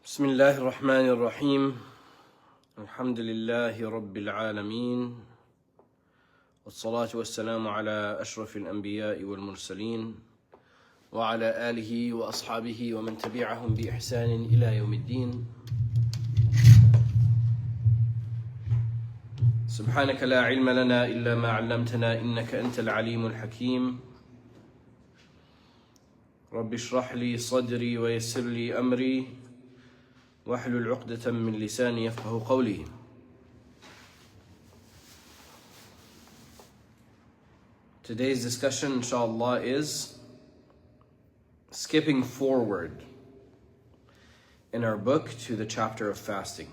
بسم الله الرحمن الرحيم الحمد لله رب العالمين والصلاة والسلام على أشرف الأنبياء والمرسلين وعلى آله وأصحابه ومن تبعهم بإحسان إلى يوم الدين. سبحانك لا علم لنا إلا ما علمتنا إنك أنت العليم الحكيم. رب اشرح لي صدري ويسر لي أمري واحلل عقدة من لساني يفقه قولي. Today's discussion, inshallah, is skipping forward in our book to the chapter of fasting.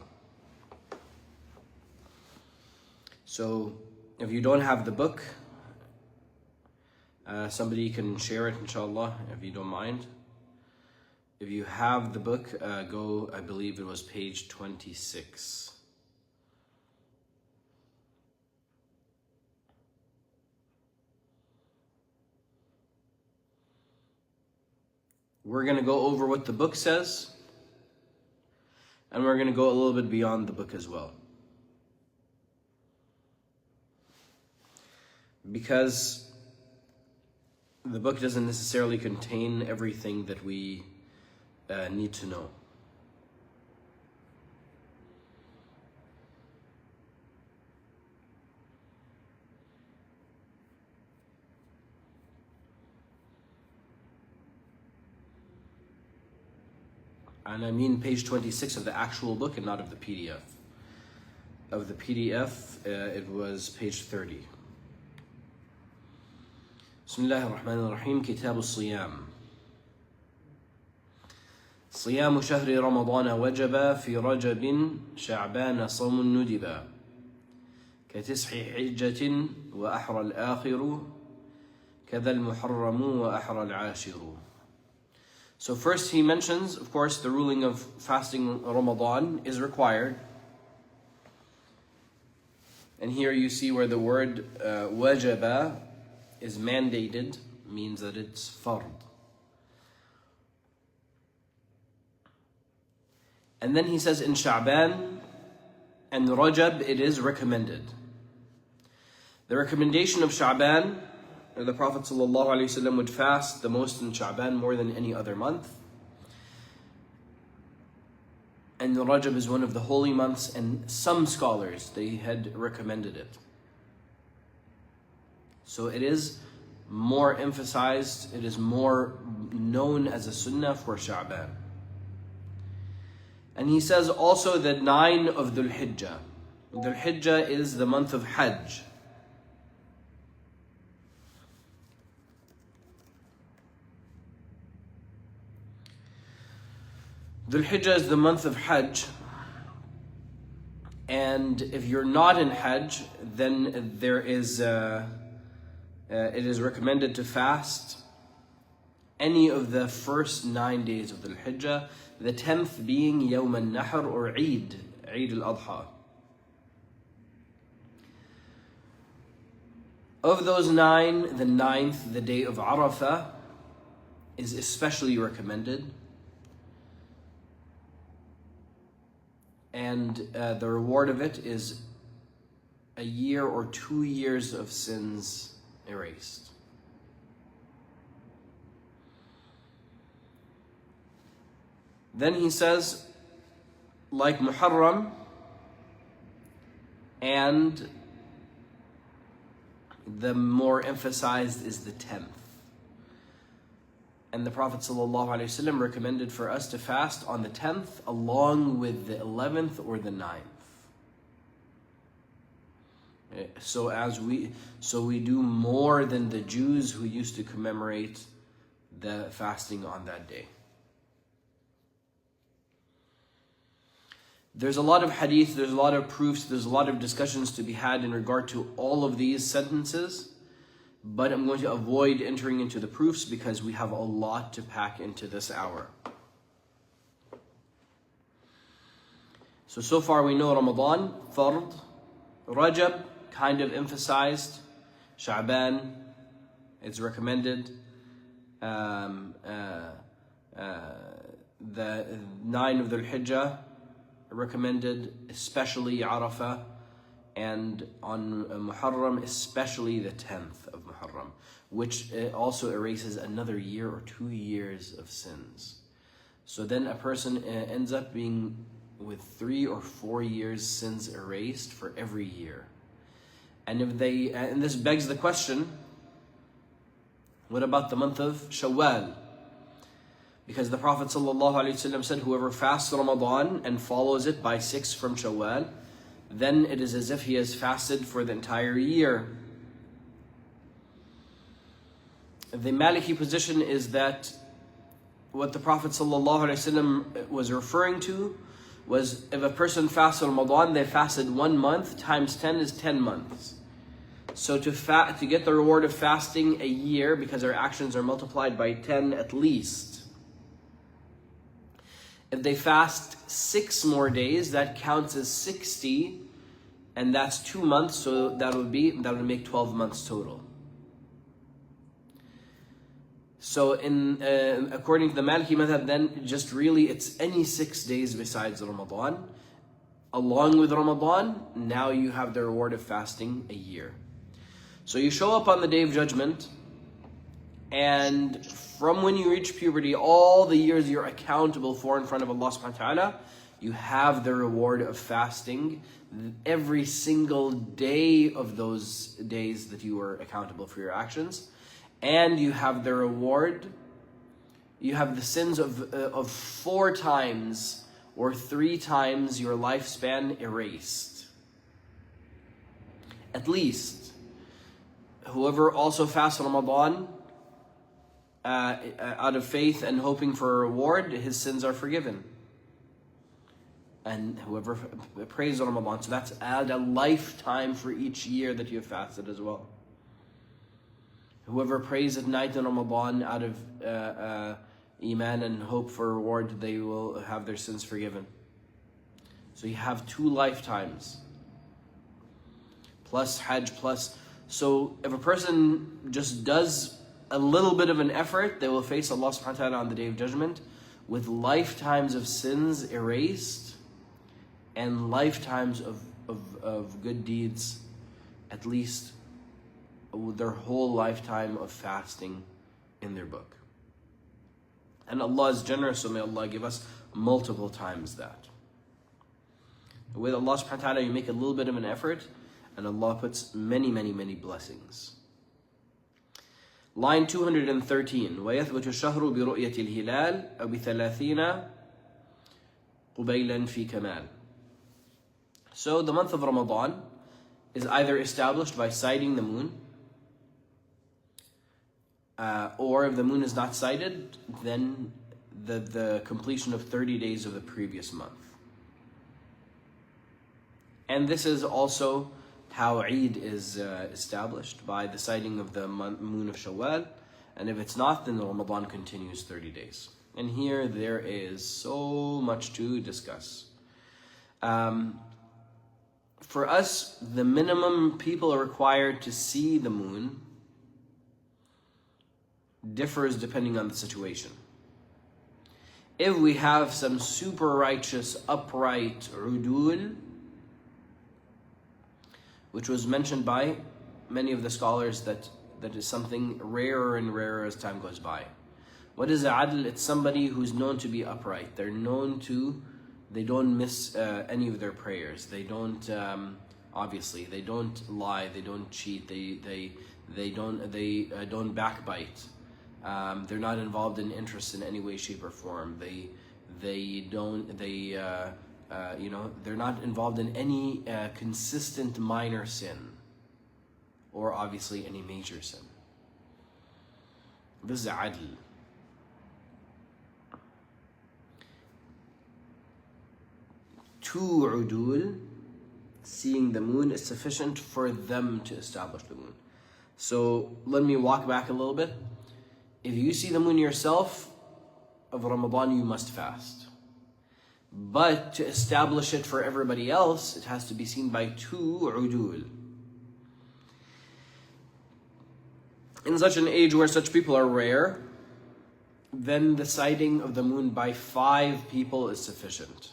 So, if you don't have the book, somebody can share it, inshallah, if you don't mind. If you have the book, go, I believe it was page 26. We're going to go over what the book says, and we're going to go a little bit beyond the book as well. Because the book doesn't necessarily contain everything that we need to know. And I mean page 26 of the actual book and not of the PDF. Of the PDF, it was page 30. Bismillah ar-Rahman ar-Rahim. Kitab al-Siyam. صيام شهر رمضان وجب في رجب شعبان صوم ندبا كتسع حجة وأحرى الآخر كذا المحرم وأحرى العاشر. So first he mentions, of course, the ruling of fasting Ramadan is required. And here you see where the word wajaba is mandated, means that it's fard. And then he says in Sha'ban and Rajab it is recommended. The recommendation of Sha'ban, the Prophet ﷺ would fast the most in Sha'ban more than any other month. And Rajab is one of the holy months, and some scholars, they had recommended it. So it is more emphasized, it is more known as a sunnah for Sha'ban. And he says also the 9 of Dhul Hijjah. Dhul Hijjah is the month of Hajj. Dhul Hijjah is the month of Hajj. And if you're not in Hajj, then there is it is recommended to fast any of the first 9 days of Dhul Hijjah, the 10th being Yawm al-Nahr or Eid al-Adha. Of those 9, the 9th, the day of Arafah, is especially recommended. And the reward of it is a year or 2 years of sins erased. Then he says, like Muharram, and the more emphasized is the 10th. And the Prophet ﷺ recommended for us to fast on the 10th along with the 11th or the 9th. So we do more than the Jews who used to commemorate the fasting on that day. There's a lot of hadith, there's a lot of proofs, there's a lot of discussions to be had in regard to all of these sentences, but I'm going to avoid entering into the proofs because we have a lot to pack into this hour. So far we know Ramadan, Fard, Rajab, kind of emphasized, Sha'ban, it's recommended, the 9 of the Hijjah recommended, especially Arafah, and on Muharram, especially the 10th of Muharram, which also erases another year or 2 years of sins. So then a person ends up being with 3 or 4 years sins erased for every year. And if they, and this begs the question, what about the month of Shawwal? Because the Prophet ﷺ said, whoever fasts Ramadan and follows it by 6 from Shawwal, then it is as if he has fasted for the entire year. The Maliki position is that what the Prophet ﷺ was referring to was, if a person fasts Ramadan, they fasted 1 month, times 10 is 10 months. So to get the reward of fasting a year, because our actions are multiplied by 10 at least, if they fast 6 more days, that counts as 60, and that's 2 months, so that would make 12 months total. So according to the Maliki Madhab, then just really it's any 6 days besides Ramadan. Along with Ramadan, now you have the reward of fasting a year. So you show up on the Day of Judgment, and from when you reach puberty, all the years you're accountable for in front of Allah subhanahu wa ta'ala, you have the reward of fasting every single day of those days that you were accountable for your actions. And you have the reward, you have the sins of 4 times or 3 times your lifespan erased. At least. Whoever also fasts Ramadan out of faith and hoping for a reward, his sins are forgiven. And whoever prays Ramadan, so that's add a lifetime for each year that you have fasted as well. Whoever prays at night in Ramadan out of Iman and hope for a reward, they will have their sins forgiven. So you have 2 lifetimes. Plus Hajj, plus. So if a person just does a little bit of an effort, they will face Allah subhanahu wa ta'ala on the Day of Judgment with lifetimes of sins erased and lifetimes of good deeds, at least their whole lifetime of fasting in their book. And Allah is generous, so may Allah give us multiple times that. With Allah subhanahu wa ta'ala, you make a little bit of an effort, and Allah puts many, many, many blessings. Line 213. وَيَثْبُتُ الشَّهْرُ بِرُؤْيَةِ الْهِلَالِ أَوْ بِثَلَاثِينَ قُبَيْلًا فِي كَمَالٍ. So the month of Ramadan is either established by sighting the moon, or if the moon is not sighted, then the completion of 30 days of the previous month. And this is also how Eid is established, by the sighting of the moon of Shawwal. And if it's not, then the Ramadan continues 30 days. And here there is so much to discuss. For us, the minimum people are required to see the moon differs depending on the situation. If we have some super righteous, upright udul, which was mentioned by many of the scholars that is something rarer and rarer as time goes by. What is adl? It's somebody who's known to be upright. They don't miss any of their prayers. They don't, obviously, they don't lie. They don't cheat. They don't backbite. They're not involved in interests in any way, shape, or form. They're not involved in any consistent minor sin, or obviously any major sin. This is adl. Two udul, seeing the moon, is sufficient for them to establish the moon. So let me walk back a little bit. If you see the moon yourself of Ramadan, you must fast. But to establish it for everybody else, it has to be seen by 2 udul. In such an age where such people are rare, then the sighting of the moon by 5 people is sufficient.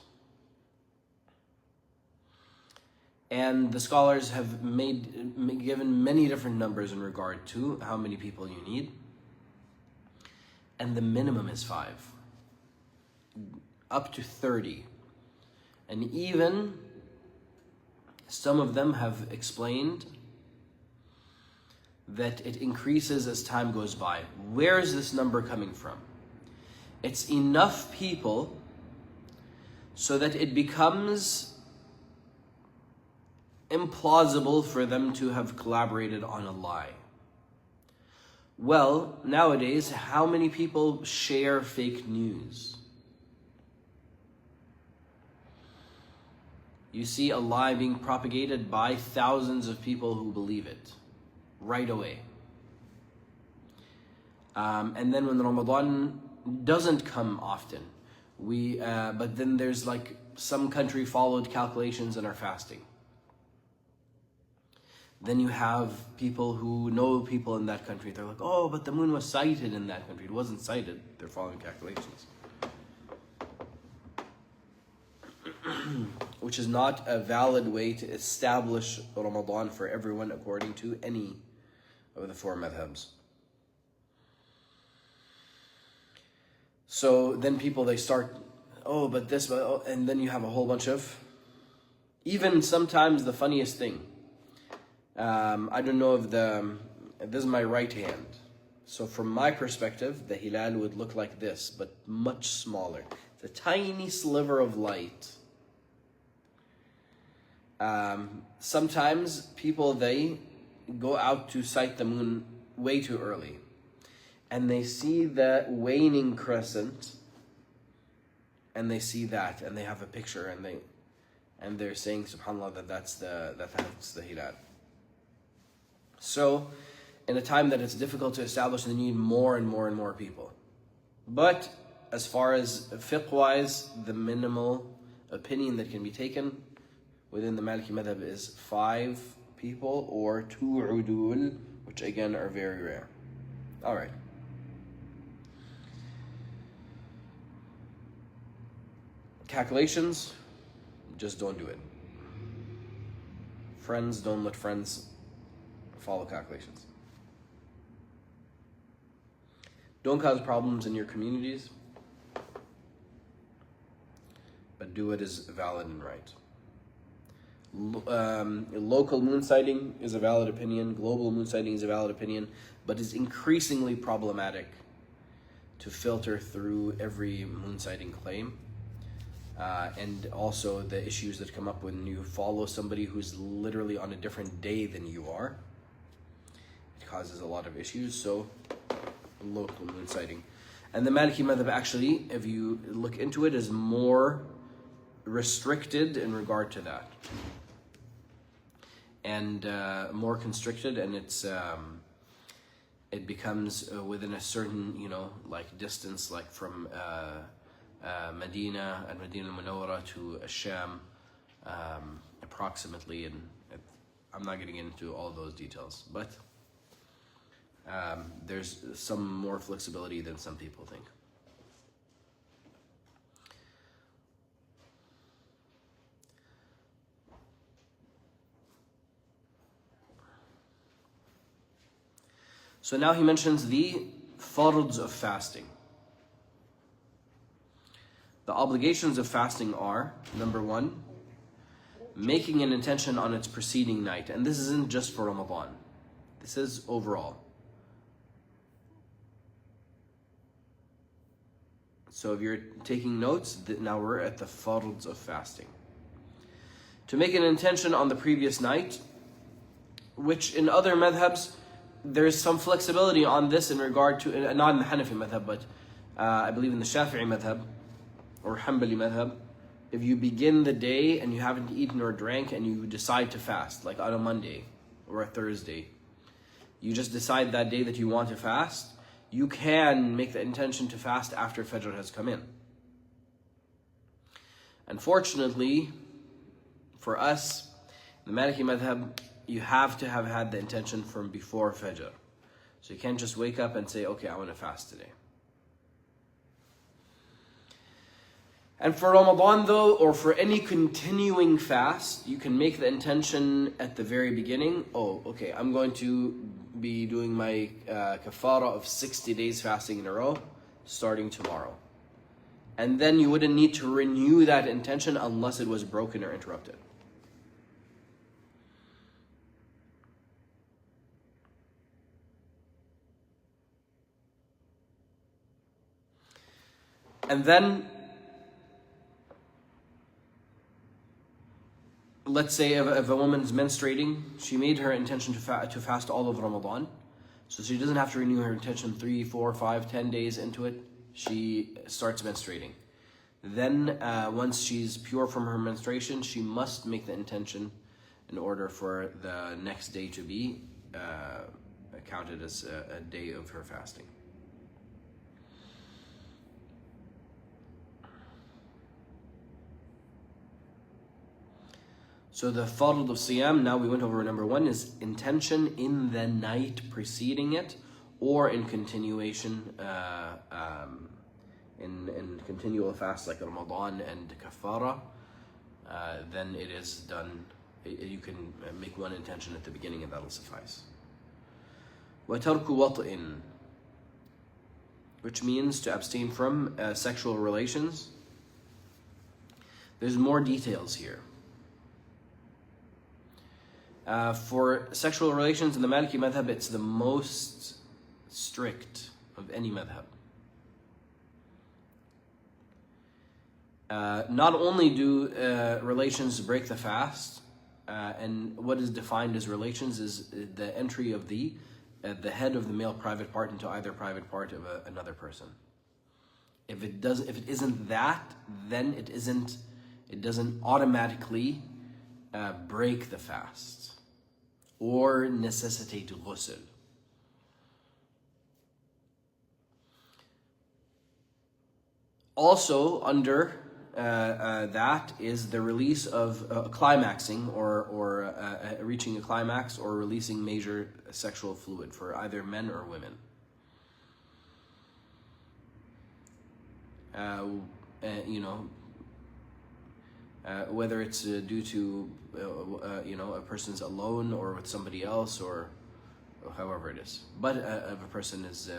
And the scholars have given many different numbers in regard to how many people you need. And the minimum is 5. Up to 30. And even some of them have explained that it increases as time goes by. Where is this number coming from? It's enough people so that it becomes implausible for them to have collaborated on a lie. Well, nowadays, how many people share fake news? You see a lie being propagated by thousands of people who believe it right away. And then when Ramadan doesn't come often, but then there's like some country followed calculations and are fasting. Then you have people who know people in that country. They're like, oh, but the moon was sighted in that country. It wasn't sighted. They're following calculations. Which is not a valid way to establish Ramadan for everyone according to any of the 4 madhabs. So then people, they start, oh, but this, and then you have a whole bunch of, even sometimes the funniest thing. I don't know if this is my right hand. So from my perspective, the hilal would look like this, but much smaller. It's a tiny sliver of light. Sometimes people, they go out to sight the moon way too early. And they see the waning crescent, and they see that, and they have a picture, and they're saying, subhanAllah, that's the hilal. So, in a time that it's difficult to establish, they need more and more and more people. But as far as fiqh-wise, the minimal opinion that can be taken within the Maliki madhab is 5 people or 2 udul, which again are very rare. All right. Calculations, just don't do it. Friends, don't let friends follow calculations. Don't cause problems in your communities, but do what is valid and right. Local moon sighting is a valid opinion, global moon sighting is a valid opinion, but is increasingly problematic to filter through every moon sighting claim. And also the issues that come up when you follow somebody who's literally on a different day than you are. It causes a lot of issues, so local moon sighting. And the Maliki madhab actually, if you look into it, is more restricted in regard to that. And more constricted, and it becomes within a certain, like distance, like from Medina and Medina al-Munawwara to Sham, approximately, and I'm not getting into all those details, but there's some more flexibility than some people think. So now he mentions the fards of fasting. The obligations of fasting are, number 1, making an intention on its preceding night. And this isn't just for Ramadan. This is overall. So if you're taking notes, now we're at the fards of fasting. To make an intention on the previous night, which in other madhabs, there's some flexibility on this in regard to, not in the Hanafi madhab, but I believe in the Shafi'i madhab, or Hanbali madhab, if you begin the day and you haven't eaten or drank and you decide to fast, like on a Monday or a Thursday, you just decide that day that you want to fast, you can make the intention to fast after Fajr has come in. Unfortunately, for us, the Maliki madhab, you have to have had the intention from before Fajr. So you can't just wake up and say, okay, I want to fast today. And for Ramadan though, or for any continuing fast, you can make the intention at the very beginning. Oh, okay, I'm going to be doing my kafara of 60 days fasting in a row, starting tomorrow. And then you wouldn't need to renew that intention unless it was broken or interrupted. And then, let's say if a woman's menstruating, she made her intention to fast all of Ramadan. So she doesn't have to renew her intention 3, 4, 5, 10 days into it. She starts menstruating. Then once she's pure from her menstruation, she must make the intention in order for the next day to be counted as a day of her fasting. So the fard of siyam, now we went over number 1, is intention in the night preceding it, or in continuation, in continual fast like Ramadan and kafara. Then it is done. You can make one intention at the beginning and that'll suffice. وَتَرْكُ وَطْءٍ, which means to abstain from sexual relations. There's more details here. For sexual relations in the Maliki madhab, it's the most strict of any madhab. Not only do relations break the fast, and what is defined as relations is the entry of the head of the male private part into either private part of another person. If it isn't that, then it doesn't automatically break the fast or necessitate ghusl. Also under that is the release of climaxing or reaching a climax or releasing major sexual fluid for either men or women. Whether it's due to a person's alone or with somebody else or however it is. But if a person has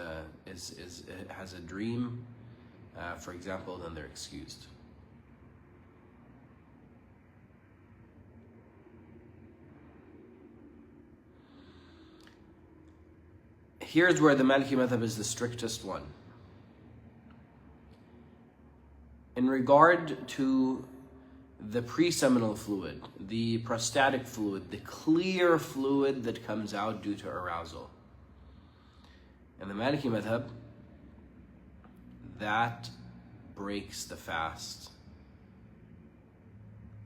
a dream, for example, then they're excused. Here's where the Maliki madhab is the strictest one. In regard to the preseminal fluid, the prostatic fluid, the clear fluid that comes out due to arousal. In the Maliki madhab, that breaks the fast.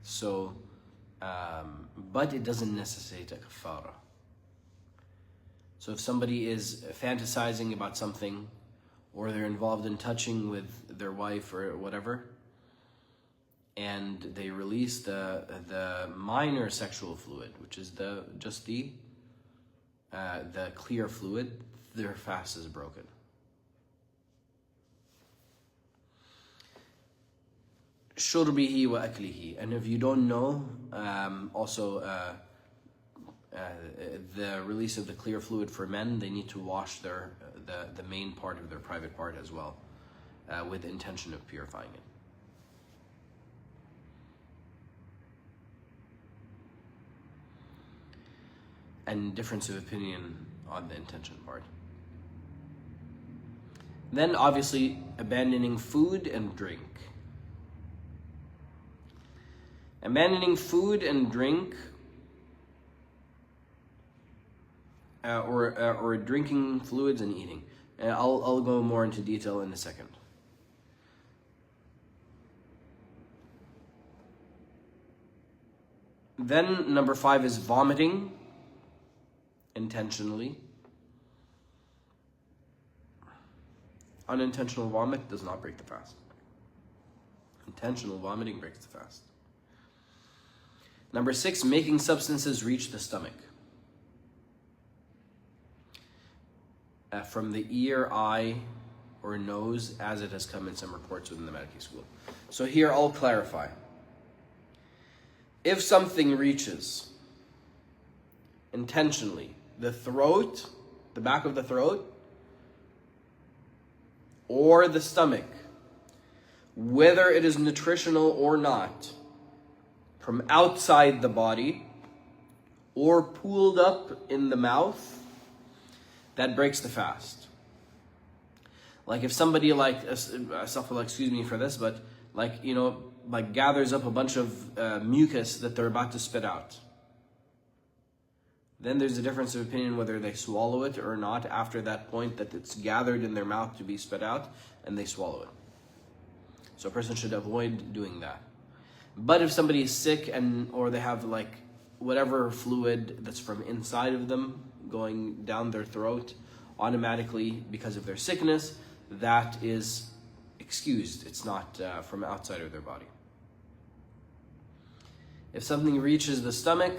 So, but it doesn't necessitate a kafara. So if somebody is fantasizing about something, or they're involved in touching with their wife or whatever, and they release the minor sexual fluid, which is just the clear fluid, their fast is broken. Shurbihi wa aklihi, and if you don't know, also the release of the clear fluid for men, they need to wash the main part of their private part as well, with the intention of purifying it. And difference of opinion on the intention part. Then obviously abandoning food and drink. Abandoning food and drink or drinking fluids and eating. I'll go more into detail in a second. Then number 5 is vomiting intentionally. Unintentional vomit does not break the fast. Intentional vomiting breaks the fast. Number 6, making substances reach the stomach. From the ear, eye, or nose, as it has come in some reports within the Maliki school. So here I'll clarify. If something reaches intentionally the throat, the back of the throat, or the stomach, whether it is nutritional or not, from outside the body, or pooled up in the mouth, that breaks the fast. Like if somebody excuse me for this, but gathers up a bunch of mucus that they're about to spit out. Then there's a difference of opinion whether they swallow it or not after that point that it's gathered in their mouth to be spit out and they swallow it. So a person should avoid doing that. But if somebody is sick or they have whatever fluid that's from inside of them going down their throat, automatically because of their sickness, that is excused. It's not from outside of their body. If something reaches the stomach,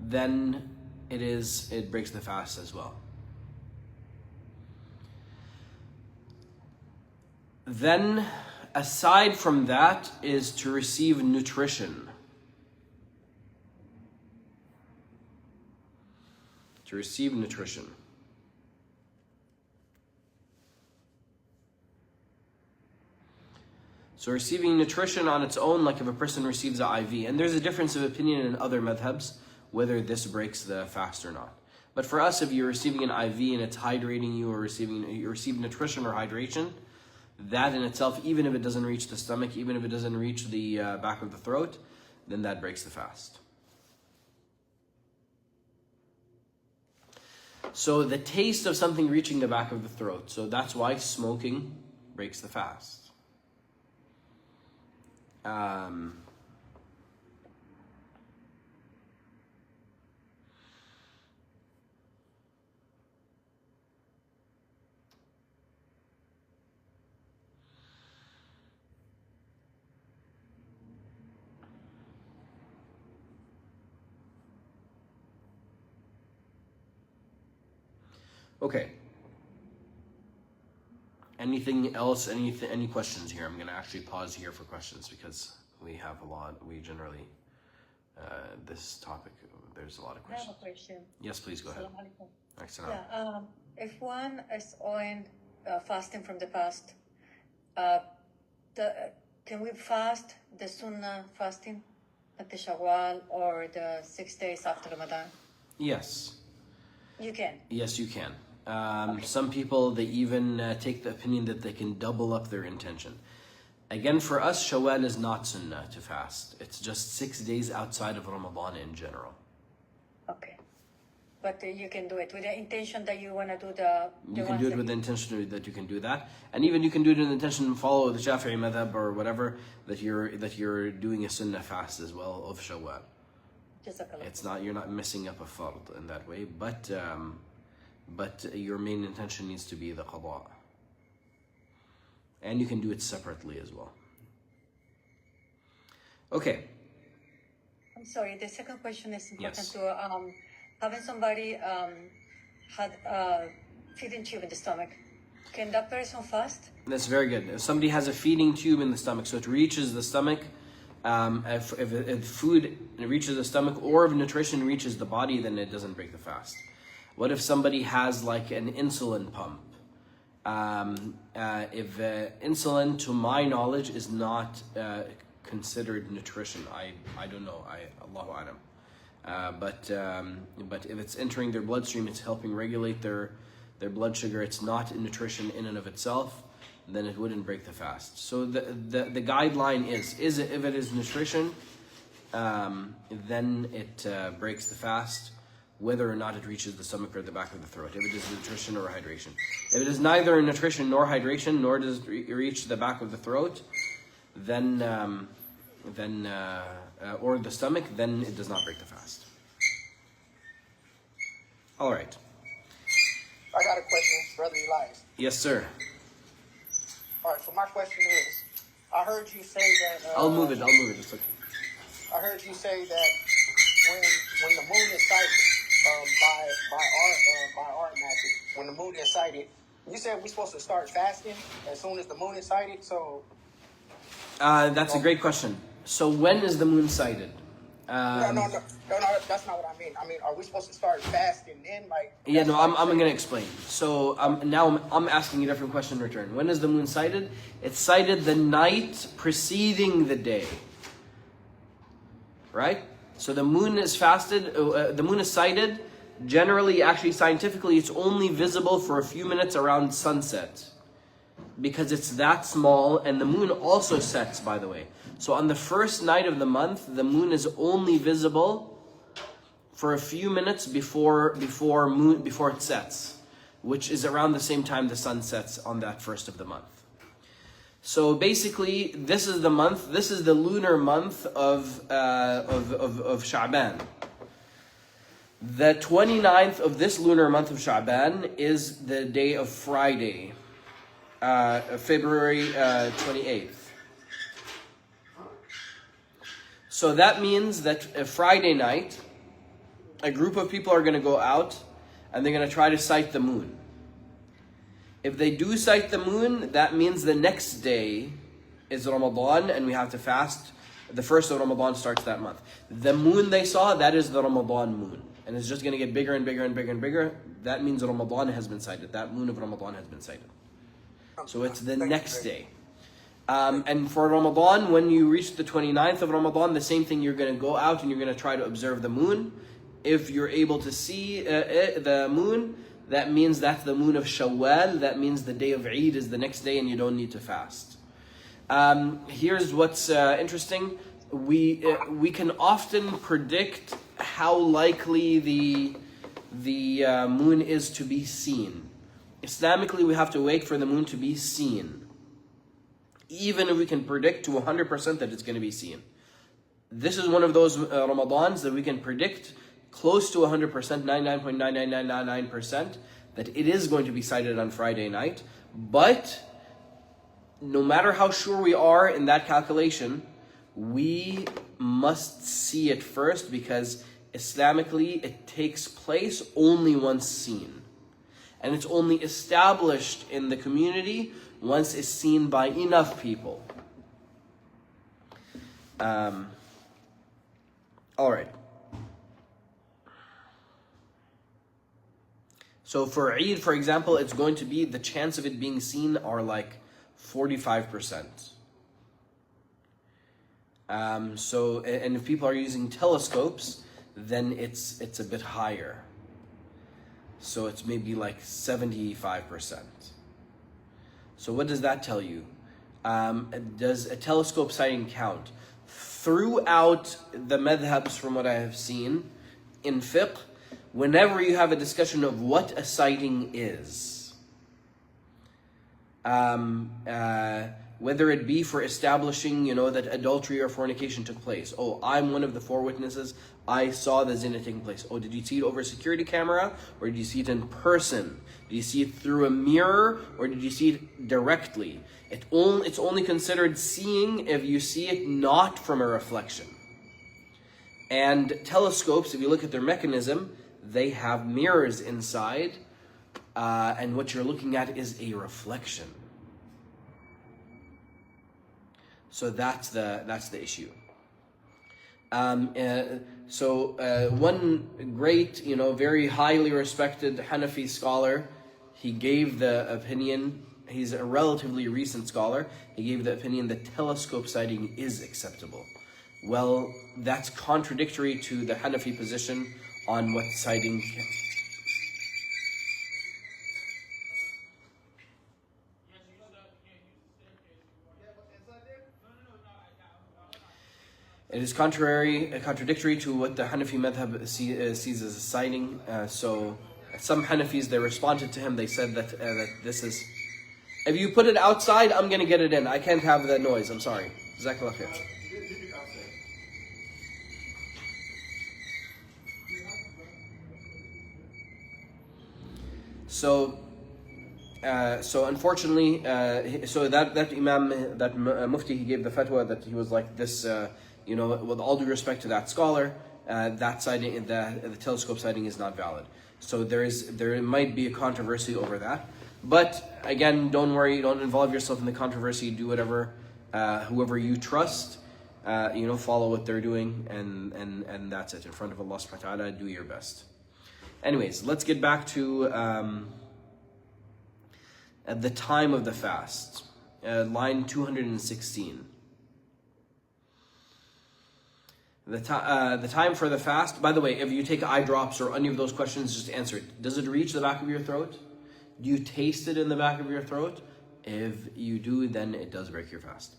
then it breaks the fast as well. Then, aside from that, is to receive nutrition. To receive nutrition. So receiving nutrition on its own, like if a person receives an IV, and there's a difference of opinion in other madhabs, whether this breaks the fast or not. But for us, if you're receiving an IV and it's hydrating you, or you receive nutrition or hydration, that in itself, even if it doesn't reach the stomach, even if it doesn't reach the back of the throat, then that breaks the fast. So the taste of something reaching the back of the throat, so that's why smoking breaks the fast. Okay. Anything else? Any questions here? I'm going to actually pause here for questions because we have a lot. We generally, this topic, there's a lot of questions. I have a question. Yes, please go ahead. Excellent. Yeah, if one is on fasting from the past, can we fast the Sunnah fasting at the Shawwal or the 6 days after Ramadan? Yes. You can? Yes, you can. Okay. Some people, they even take the opinion that they can double up their intention. Again, for us, Shawwal is not Sunnah to fast. It's just 6 days outside of Ramadan in general. Okay. But you can do it with the intention that you want to do You can do it with the intention that you can do that, and even you can do it in the intention to follow the Shafi'i madhab or whatever, that you're doing a Sunnah fast as well of Shawwal. It's not, you're not messing up a fard in that way, but your main intention needs to be the qada, and you can do it separately as well. Okay. I'm sorry. The second question is important. Yes. To having somebody had feeding tube in the stomach. Can that person fast? That's very good. If somebody has a feeding tube in the stomach, so it reaches the stomach, if food reaches the stomach or if nutrition reaches the body, then it doesn't break the fast. What if somebody has like an insulin pump? If insulin, to my knowledge, is not considered nutrition. I don't know. Allahu A'lam. But if it's entering their bloodstream, it's helping regulate their blood sugar. It's not nutrition in and of itself. Then it wouldn't break the fast. So the guideline is if it is nutrition, then it breaks the fast, whether or not it reaches the stomach or the back of the throat. If it is nutrition or hydration. If it is neither nutrition nor hydration, nor does it reach the back of the throat, then or the stomach, then it does not break the fast. All right. I got a question, Brother Elias. Yes, sir. All right, so my question is, I heard you say that... I'll move it, it's okay. I heard you say that when the moon is sighted by our magic, when the moon is sighted, You said we're supposed to start fasting as soon as the moon is sighted, so... That's a great question. So when is the moon sighted? No, that's not what I mean. I mean, are we supposed to start fasting then? Like, yeah, no, I'm going to explain. So now I'm asking you a different question in return. When is the moon sighted? It's sighted the night preceding the day. Right? So the moon is the moon is sighted. Generally, actually, scientifically, it's only visible for a few minutes around sunset. Because it's that small, and the moon also sets, by the way. So on the first night of the month, the moon is only visible for a few minutes before it sets, which is around the same time the sun sets on that first of the month. So basically, this is the month. This is the lunar month of Sha'ban. The 29th of this lunar month of Sha'ban is the day of Friday, February 28th. So that means that Friday night, a group of people are going to go out and they're going to try to sight the moon. If they do sight the moon, that means the next day is Ramadan and we have to fast. The first of Ramadan starts that month. The moon they saw, that is the Ramadan moon. And it's just going to get bigger and bigger and bigger and bigger. That means Ramadan has been sighted. That moon of Ramadan has been sighted. So it's the next day. And for Ramadan, when you reach the 29th of Ramadan, the same thing, you're going to go out and you're going to try to observe the moon. If you're able to see the moon, that means that's the moon of Shawwal. That means the day of Eid is the next day and you don't need to fast. Here's what's interesting. We can often predict how likely the moon is to be seen. Islamically, we have to wait for the moon to be seen. Even if we can predict to 100% that it's going to be seen. This is one of those Ramadans that we can predict close to 100%, 99.99999%, that it is going to be sighted on Friday night. But no matter how sure we are in that calculation, we must see it first, because Islamically it takes place only once seen. And it's only established in the community once it's seen by enough people. All right. So for Eid, for example, it's going to be, the chance of it being seen are like 45%. So, and if people are using telescopes, then it's a bit higher. So it's maybe like 75%. So what does that tell you? Does a telescope sighting count? Throughout the madhabs, from what I have seen in fiqh, whenever you have a discussion of what a sighting is, whether it be for establishing, that adultery or fornication took place. Oh, I'm one of the 4 witnesses. I saw the zina taking place. Oh, did you see it over a security camera? Or did you see it in person? Did you see it through a mirror? Or did you see it directly? It's only considered seeing if you see it not from a reflection. And telescopes, if you look at their mechanism, they have mirrors inside. And what you're looking at is a reflection. So that's the issue. One great, very highly respected Hanafi scholar, he gave the opinion, he's a relatively recent scholar, he gave the opinion that telescope sighting is acceptable. Well, that's contradictory to the Hanafi position on what sighting can. It is contradictory to what the Hanafi madhab sees as a sighting. So some Hanafis, they responded to him, they said that this is, if you put it outside, I'm going to get it in. I can't have the noise, I'm sorry. Jazakallah khair. So unfortunately, that Imam, that Mufti, he gave the fatwa that he was like this, with all due respect to that scholar, that sighting, the telescope sighting is not valid. So there might be a controversy over that. But again, don't worry, don't involve yourself in the controversy. Do whatever, whoever you trust, follow what they're doing, and that's it. In front of Allah subhanahu wa ta'ala, do your best. Anyways, let's get back to at the time of the fast. Line 216. The time for the fast, by the way, if you take eye drops or any of those questions, just answer it. Does it reach the back of your throat? Do you taste it in the back of your throat? If you do, then it does break your fast.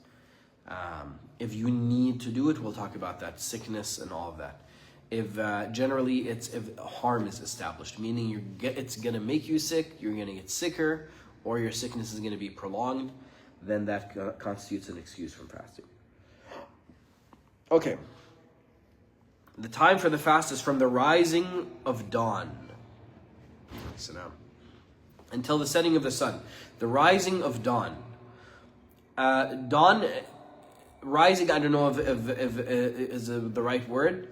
If you need to do it, we'll talk about that, sickness and all of that. If generally if harm is established, meaning it's going to make you sick, you're going to get sicker, or your sickness is going to be prolonged, then that constitutes an excuse from fasting. Okay. The time for the fast is from the rising of dawn. Sit down. Until the setting of the sun. The rising of dawn. Dawn, rising, I don't know if is the right word.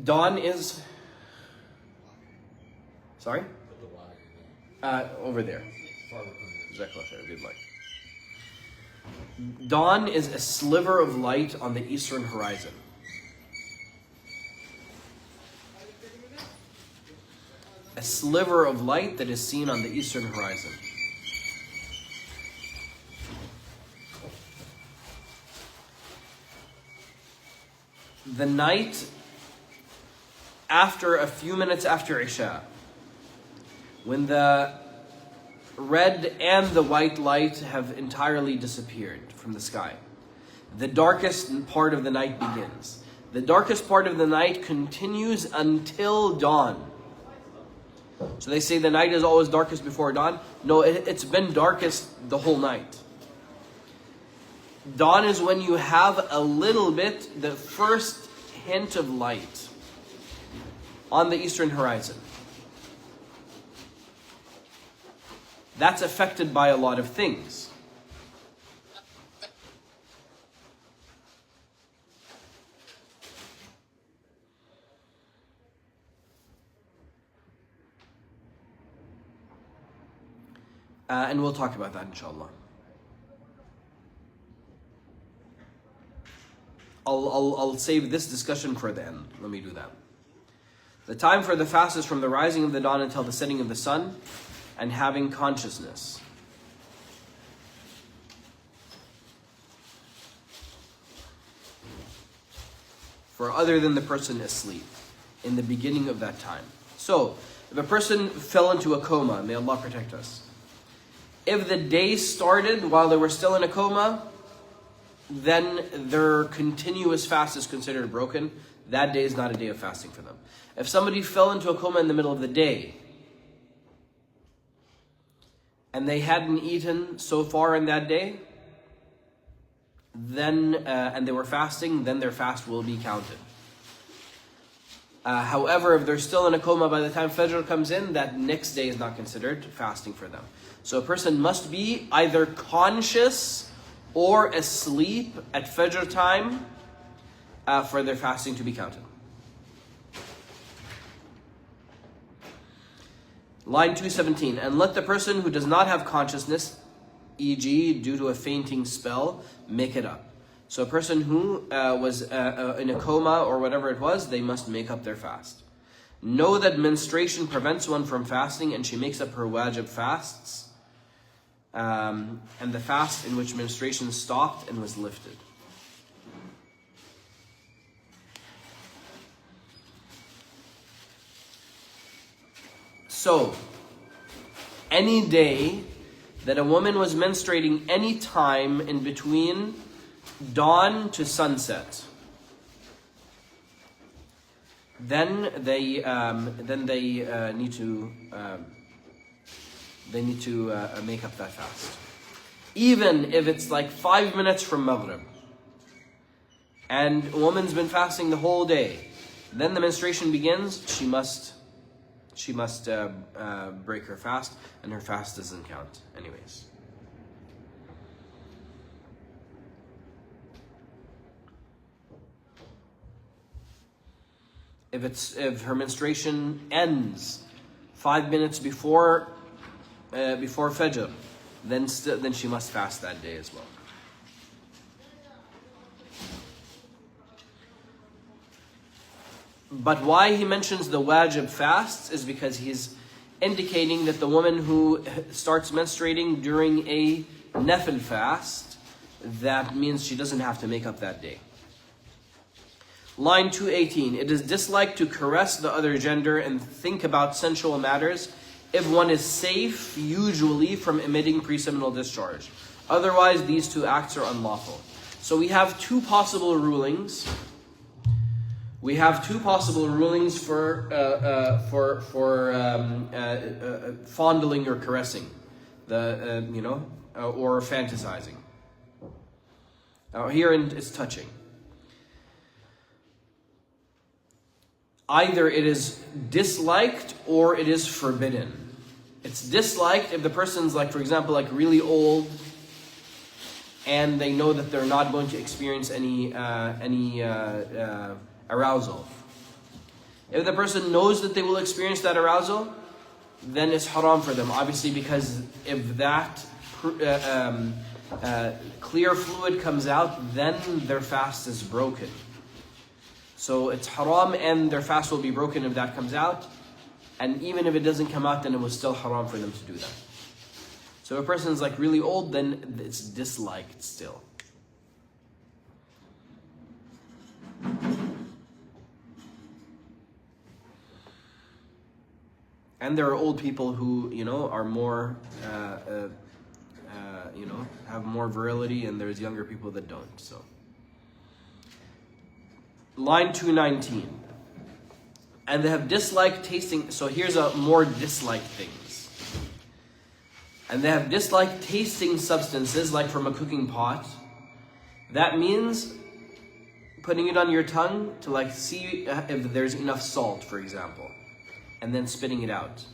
Dawn is... Sorry? Over there. Good luck. Dawn is a sliver of light on the eastern horizon. A sliver of light that is seen on the eastern horizon. The night after a few minutes after Isha, when the red and the white light have entirely disappeared from the sky, the darkest part of the night begins. The darkest part of the night continues until dawn. So they say the night is always darkest before dawn. No, it's been darkest the whole night. Dawn is when you have a little bit, the first hint of light on the eastern horizon. That's affected by a lot of things. And we'll talk about that, inshallah. I'll save this discussion for the end. Let me do that. The time for the fast is from the rising of the dawn until the setting of the sun, and having consciousness. For other than the person asleep, in the beginning of that time. So, if a person fell into a coma, may Allah protect us. If the day started while they were still in a coma, then their continuous fast is considered broken. That day is not a day of fasting for them. If somebody fell into a coma in the middle of the day, and they hadn't eaten so far in that day, then and they were fasting, then their fast will be counted. However, if they're still in a coma by the time Fajr comes in, that next day is not considered fasting for them. So a person must be either conscious or asleep at Fajr time for their fasting to be counted. Line 217, and let the person who does not have consciousness, e.g. due to a fainting spell, make it up. So a person who was in a coma or whatever it was, they must make up their fast. Know that menstruation prevents one from fasting, and she makes up her wajib fasts, and the fast in which menstruation stopped and was lifted. So, any day that a woman was menstruating any time in between dawn to sunset, then they need to make up that fast. Even if it's like 5 minutes from Maghrib, and a woman's been fasting the whole day, then the menstruation begins, she must break her fast, and her fast doesn't count anyways. if her menstruation ends 5 minutes before Fajr, then she must fast that day as well. But why he mentions the wajib fasts is because he's indicating that the woman who starts menstruating during a nafil fast, that means she doesn't have to make up that day. Line 218, it is disliked to caress the other gender and think about sensual matters if one is safe, usually, from emitting preseminal discharge. Otherwise, these two acts are unlawful. So we have two possible rulings. We have two possible rulings for fondling or caressing, or fantasizing. Here it's touching. Either it is disliked or it is forbidden. It's disliked if the person's, like, for example, like really old, and they know that they're not going to experience any arousal. If the person knows that they will experience that arousal, then it's haram for them, obviously, because if that clear fluid comes out, then their fast is broken. So it's haram and their fast will be broken if that comes out. And even if it doesn't come out, then it was still haram for them to do that. So if a person is like really old, then it's disliked still. And there are old people who, are more, have more virility, and there's younger people that don't. So, line 219. And they have disliked tasting. So here's a more disliked things. And they have disliked tasting substances, like from a cooking pot. That means putting it on your tongue to see if there's enough salt, for example, and then spitting it out.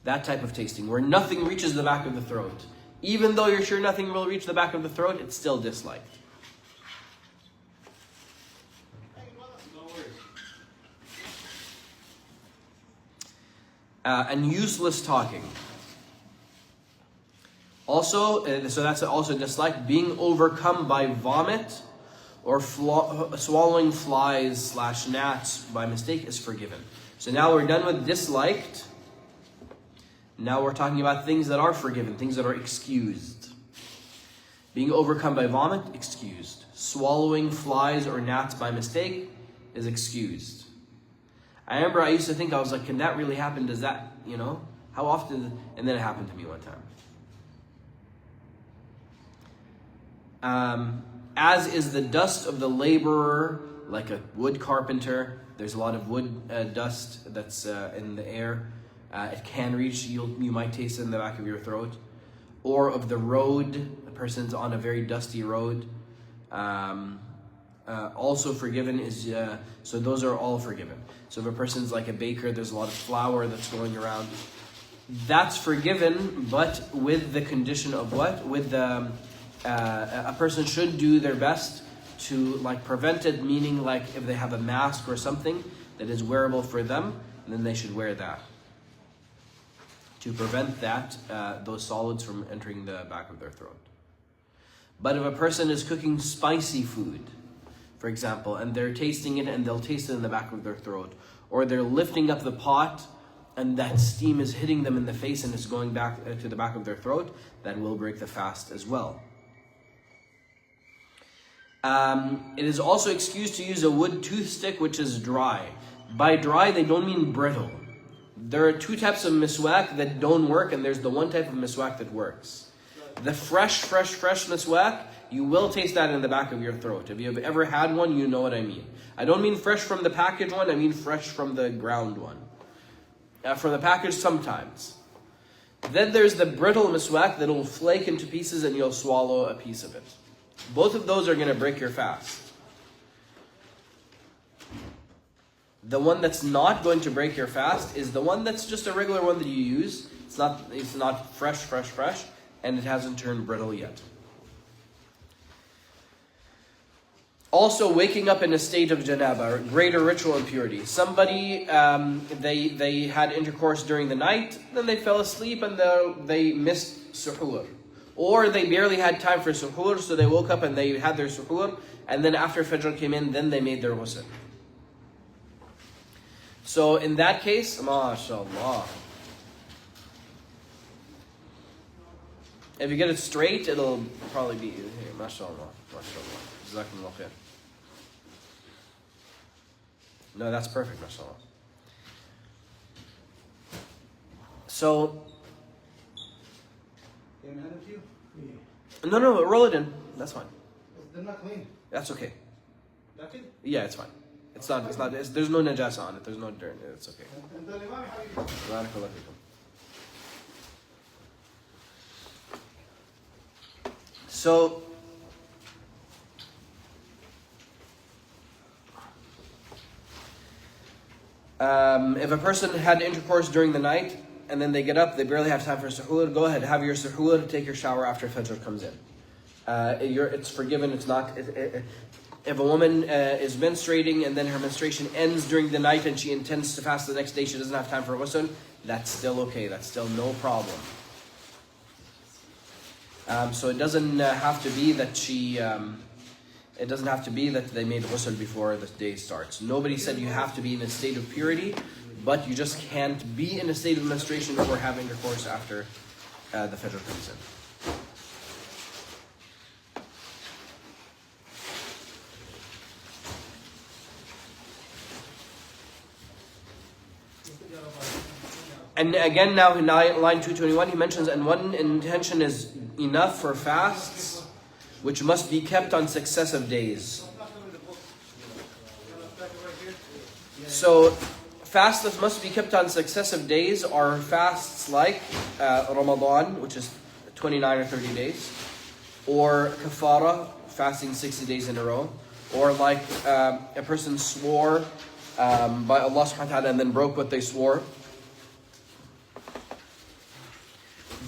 That type of tasting, where nothing reaches the back of the throat. Even though you're sure nothing will reach the back of the throat, it's still disliked. And useless talking. Also, so that's also disliked. Being overcome by vomit or swallowing flies / gnats by mistake is forgiven. So now we're done with disliked. Now we're talking about things that are forgiven, things that are excused. Being overcome by vomit, excused. Swallowing flies or gnats by mistake is excused. I remember I used to think, I was like, can that really happen? Does that, how often? And then it happened to me one time. As is the dust of the laborer, like a wood carpenter. There's a lot of wood dust that's in the air. It can reach, you might taste it in the back of your throat. Or of the road, a person's on a very dusty road. Also forgiven is, so those are all forgiven. So if a person's like a baker, there's a lot of flour that's going around. That's forgiven, but with the condition of what? With the, a person should do their best to prevent it, meaning if they have a mask or something that is wearable for them, then they should wear that to prevent that, those solids from entering the back of their throat. But if a person is cooking spicy food, for example, and they're tasting it and they'll taste it in the back of their throat, or they're lifting up the pot and that steam is hitting them in the face and it's going back to the back of their throat, that will break the fast as well. It is also excused to use a wood toothstick which is dry. By dry, they don't mean brittle. There are two types of miswak that don't work, and there's the one type of miswak that works. The fresh miswak, you will taste that in the back of your throat. If you have ever had one, you know what I mean. I don't mean fresh from the package one, I mean fresh from the ground one. From the package, sometimes. Then there's the brittle miswak that will flake into pieces and you'll swallow a piece of it. Both of those are going to break your fast. The one that's not going to break your fast is the one that's just a regular one that you use. It's not fresh, and it hasn't turned brittle yet. Also, waking up in a state of janaba, greater ritual impurity. Somebody, they had intercourse during the night, then they fell asleep and they missed suhoor. Or they barely had time for suhoor, so they woke up and they had their suhoor, and then after Fajr came in, then they made their ghusl. So in that case, mashallah. If you get it straight, it'll probably be here. Mashallah. Mashallah. Jazakumullah khair. No, that's perfect, mashallah. So, no, roll it in. That's fine. They're not clean. That's okay. Nothing? Yeah, it's fine. It's not, there's no najasa on it. There's no dirt. It's okay. And the Imam, how you do? Barakallahu feekum. So, if a person had intercourse during the night and then they get up, they barely have time for suhoor, go ahead, have your suhoor, take your shower after Fajr comes in. It's forgiven, it's not... If a woman is menstruating and then her menstruation ends during the night and she intends to fast the next day, she doesn't have time for ghusl, that's still okay, that's still no problem. So it doesn't have to be that it doesn't have to be that they made ghusl before the day starts. Nobody said you have to be in a state of purity, but you just can't be in a state of menstruation or have intercourse after the Fajr comes in. And again, now in line 221, he mentions, and one intention is enough for fasts, which must be kept on successive days. So, fasts that must be kept on successive days are fasts like Ramadan, which is 29 or 30 days, or kafara, fasting 60 days in a row, or like a person swore by Allah subhanahu wa ta'ala and then broke what they swore.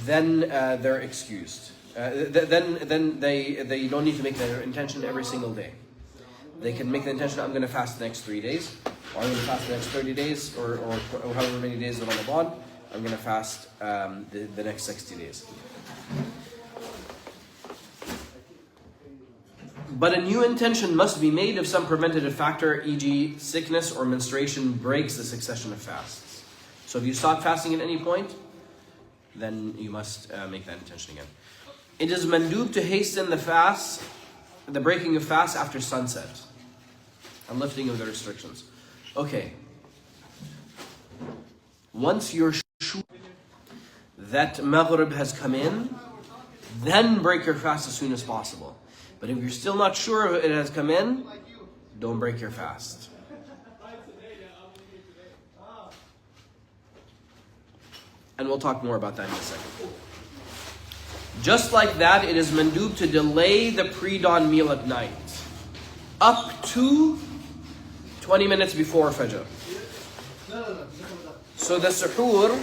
Then they're excused. Then they don't need to make their intention every single day. They can make the intention, I'm going to fast the next 3 days, or I'm going to fast the next 30 days, or however many days of Ramadan, I'm going to fast the next 60 days. But a new intention must be made if some preventative factor, e.g. sickness or menstruation, breaks the succession of fasts. So if you stop fasting at any point, then you must make that intention again. It is mandub to hasten the fast, the breaking of fast after sunset, and lifting of the restrictions. Okay. Once you're sure that Maghrib has come in, then break your fast as soon as possible. But if you're still not sure it has come in, don't break your fast. And we'll talk more about that in a second. Just like that, it is mandub to delay the pre-dawn meal at night up to 20 minutes before Fajr. So the suhoor,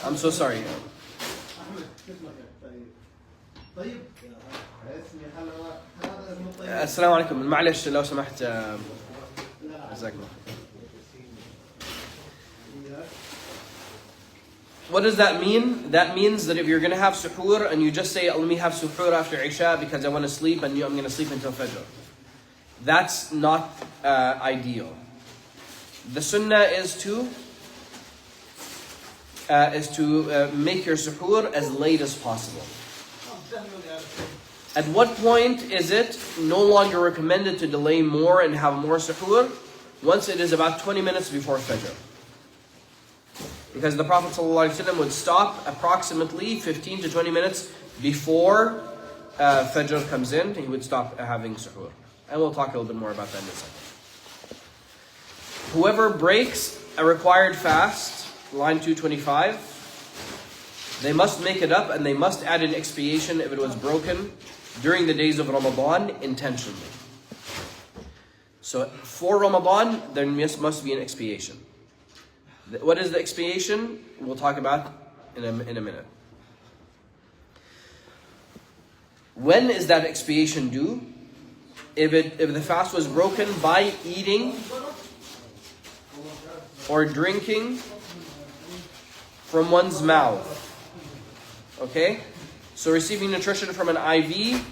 I'm so sorry. السلام عليكم معلش لو سمحت What does that mean? That means that if you're going to have suhoor and you just say, let me have suhoor after Isha because I want to sleep and I'm going to sleep until Fajr. That's not ideal. The sunnah is to make your suhoor as late as possible. At what point is it no longer recommended to delay more and have more suhoor? Once it is about 20 minutes before Fajr. Because the Prophet ﷺ would stop approximately 15 to 20 minutes before Fajr comes in. He would stop having suhoor. And we'll talk a little bit more about that in a second. Whoever breaks a required fast, line 225, they must make it up and they must add an expiation if it was broken during the days of Ramadan intentionally. So for Ramadan, there must be an expiation. What is the expiation? We'll talk about in a minute. When is that expiation due? If the fast was broken by eating or drinking from one's mouth. Okay? So receiving nutrition from an IV,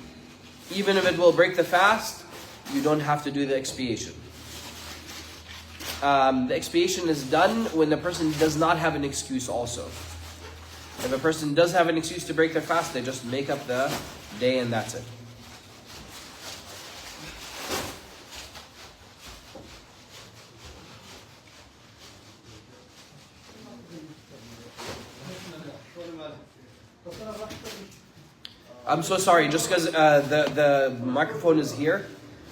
even if it will break the fast, you don't have to do the expiation. The expiation is done when the person does not have an excuse also. If a person does have an excuse to break their fast, they just make up the day and that's it. I'm so sorry, just because the microphone is here,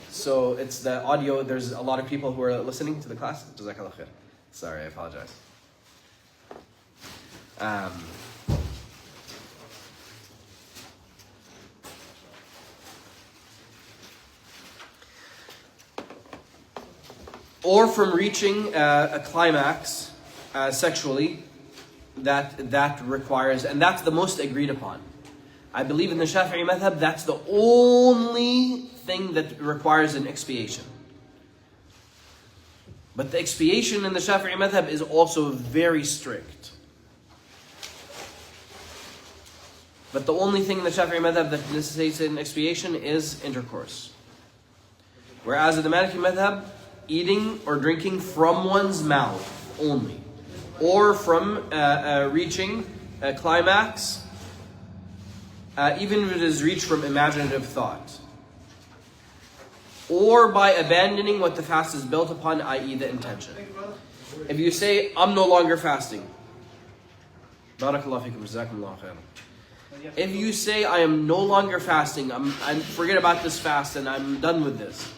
so it's the audio. There's a lot of people who are listening to the class. Jazakallah khair. Sorry, I apologize. Or from reaching a climax sexually, that requires, and that's the most agreed upon. I believe in the Shafi'i madhab, that's the only thing that requires an expiation. But the expiation in the Shafi'i madhab is also very strict. But the only thing in the Shafi'i madhab that necessitates an expiation is intercourse. Whereas in the Maliki madhab, eating or drinking from one's mouth only, or from reaching a climax, even if it is reached from imaginative thought, or by abandoning what the fast is built upon, i.e. the intention. If you say, I'm no longer fasting, Barakallahu fikum, Jazakumullahu khairan. If you say, I am no longer fasting, I forget about this fast and I'm done with this,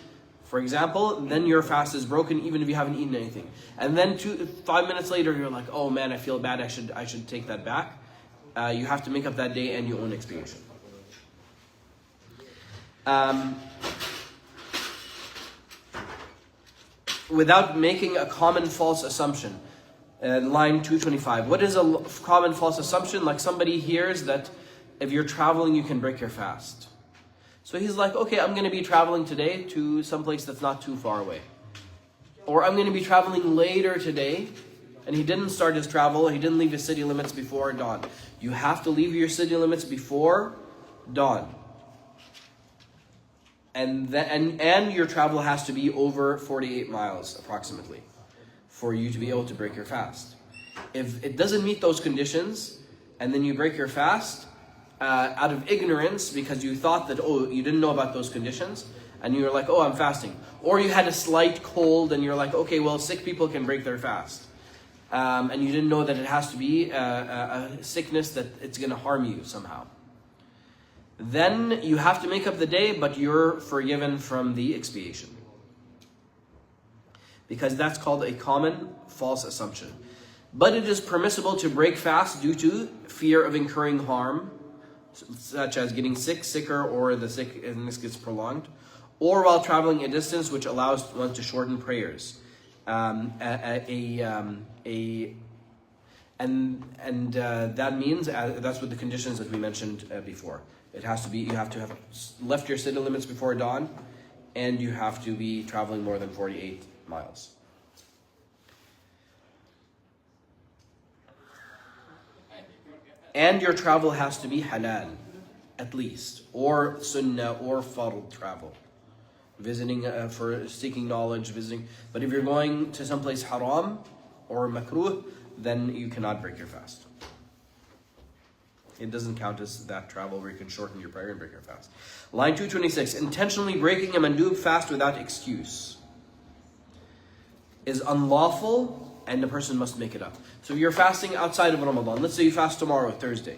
for example, then your fast is broken even if you haven't eaten anything. And then 5 minutes later you're like, oh man, I feel bad, I should take that back. You have to make up that day and your own expiation. Without making a common false assumption. Line 225. What is a common false assumption? Like somebody hears that if you're traveling, you can break your fast. So he's like, okay, I'm going to be traveling today to some place that's not too far away. Or I'm going to be traveling later today. And he didn't start his travel, he didn't leave his city limits before dawn. You have to leave your city limits before dawn. And your travel has to be over 48 miles approximately for you to be able to break your fast. If it doesn't meet those conditions, and then you break your fast out of ignorance because you thought that, you didn't know about those conditions, and you're like, I'm fasting. Or you had a slight cold and you're like, okay, well, sick people can break their fast. And you didn't know that it has to be a sickness that it's going to harm you somehow. Then you have to make up the day, but you're forgiven from the expiation. Because that's called a common false assumption. But it is permissible to break fast due to fear of incurring harm, such as getting sicker, or the sickness gets prolonged, or while traveling a distance which allows one to shorten prayers. That means that's what the conditions that we mentioned before. It has to be, you have to have left your city limits before dawn, and you have to be traveling more than 48 miles. And your travel has to be halal, at least, or sunnah, or fard travel. Visiting for seeking knowledge, visiting. But if you're going to someplace haram or makruh, then you cannot break your fast. It doesn't count as that travel where you can shorten your prayer and break your fast. Line 226, intentionally breaking a mandub fast without excuse is unlawful, and the person must make it up. So if you're fasting outside of Ramadan, let's say you fast tomorrow, Thursday,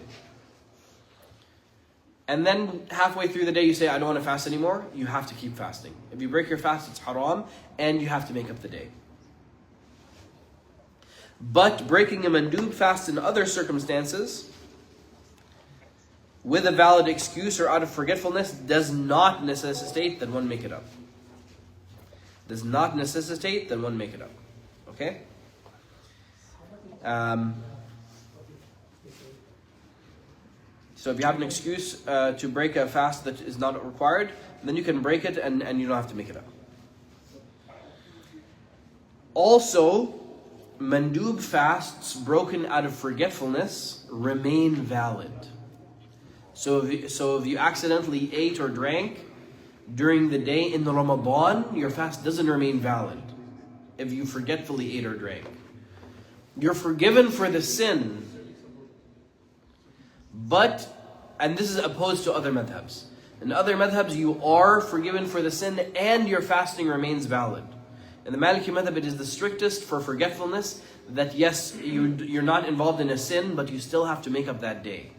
and then halfway through the day you say, I don't want to fast anymore, you have to keep fasting. If you break your fast, it's haram, and you have to make up the day. But breaking a mandub fast in other circumstances, with a valid excuse or out of forgetfulness, does not necessitate that one make it up. Does not necessitate that one make it up. Okay? So if you have an excuse to break a fast that is not required, then you can break it and you don't have to make it up. Also, mandub fasts broken out of forgetfulness remain valid. So if you accidentally ate or drank during the day in Ramadan, your fast doesn't remain valid if you forgetfully ate or drank. You're forgiven for the sin, and this is opposed to other madhabs. In other madhabs, you are forgiven for the sin and your fasting remains valid. In the Maliki madhab, it is the strictest for forgetfulness, that yes, you're not involved in a sin, but you still have to make up that day.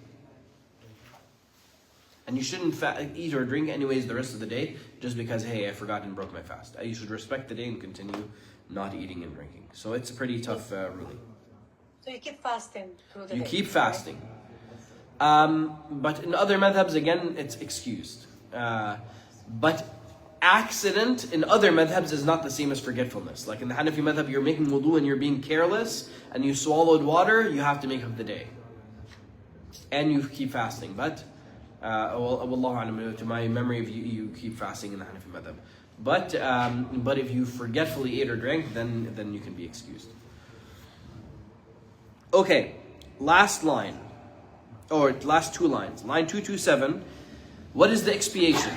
And you shouldn't eat or drink anyways the rest of the day, just because, hey, I forgot and broke my fast. You should respect the day and continue not eating and drinking. So it's a pretty tough ruling. So you keep fasting through the day? You keep fasting. But in other madhabs, again, it's excused. But accident in other madhabs is not the same as forgetfulness. Like in the Hanafi madhab, you're making wudu and you're being careless and you swallowed water, you have to make up the day. And you keep fasting. But, wallahu alam, to my memory, if you keep fasting in the Hanafi madhab. But if you forgetfully ate or drank, then you can be excused. Okay, last line. Or last two lines. Line 227. What is the expiation?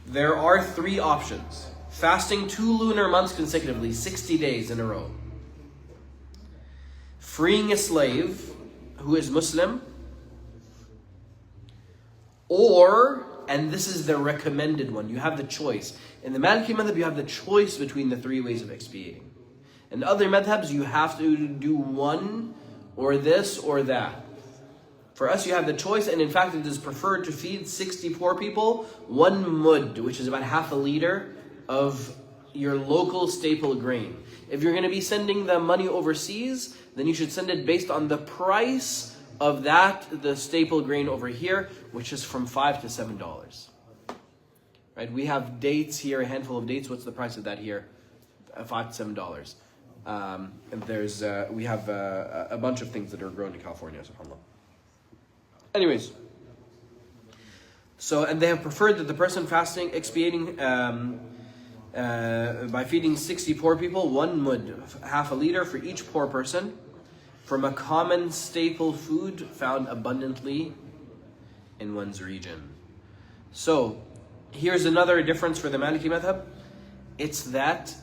There are three options. Fasting 2 lunar months consecutively, 60 days in a row. Freeing a slave who is Muslim. Or, and this is the recommended one, you have the choice. In the Maliki madhab, you have the choice between the three ways of expiating. In other madhabs, you have to do one, or this, or that. For us, you have the choice, and in fact, it is preferred to feed 60 poor people 1 mud, which is about half a liter of your local staple grain. If you're going to be sending the money overseas, then you should send it based on the price of the staple grain over here, which is from $5 to $7. Right? We have dates here, a handful of dates. What's the price of that here? $5 to $7. And we have a bunch of things that are grown in California, subhanAllah. Anyways, and they have preferred that the person fasting, expiating by feeding 60 poor people 1 mud, half a liter for each poor person, from a common staple food found abundantly in one's region. So, here's another difference for the Maliki madhab. It's that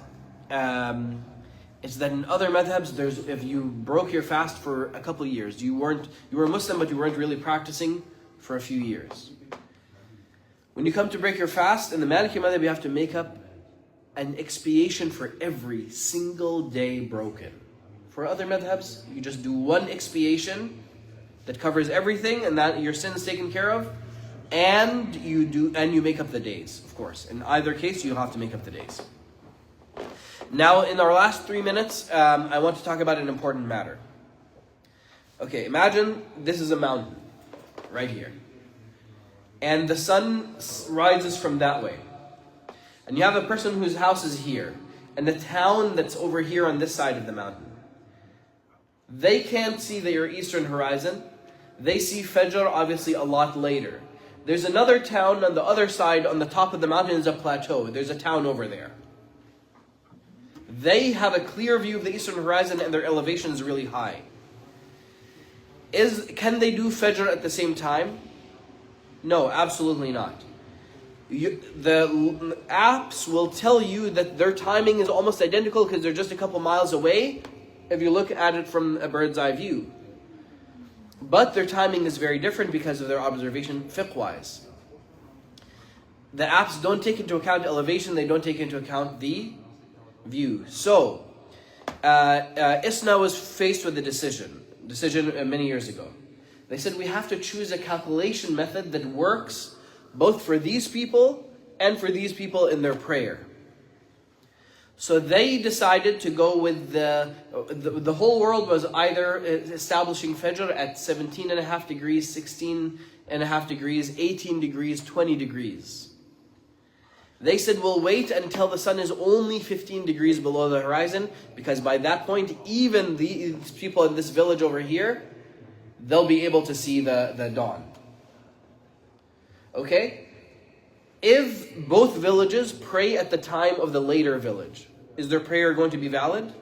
in other madhabs, if you broke your fast for a couple of years, you were a Muslim, but you weren't really practicing for a few years. When you come to break your fast, in the Maliki madhab, you have to make up an expiation for every single day broken. For other madhabs, you just do one expiation that covers everything, and that your sin is taken care of, and you make up the days, of course. In either case, you have to make up the days. Now, in our last 3 minutes, I want to talk about an important matter. Okay, imagine this is a mountain, right here. And the sun rises from that way. And you have a person whose house is here, and the town that's over here on this side of the mountain. They can't see your eastern horizon. They see Fajr obviously a lot later. There's another town on the other side, on the top of the mountain is a plateau. There's a town over there. They have a clear view of the eastern horizon and their elevation is really high. Can they do Fajr at the same time? No, absolutely not. The apps will tell you that their timing is almost identical because they're just a couple miles away if you look at it from a bird's eye view. But their timing is very different because of their observation fiqh-wise. The apps don't take into account elevation, they don't take into account the view. So, ISNA was faced with a decision many years ago. They said we have to choose a calculation method that works both for these people and for these people in their prayer. So they decided to go with the whole world was either establishing Fajr at 17.5 degrees, 16.5 degrees, 18 degrees, 20 degrees. They said we'll wait until the sun is only 15 degrees below the horizon, because by that point, even these people in this village over here, they'll be able to see the dawn. Okay? If both villages pray at the time of the later village, is their prayer going to be valid?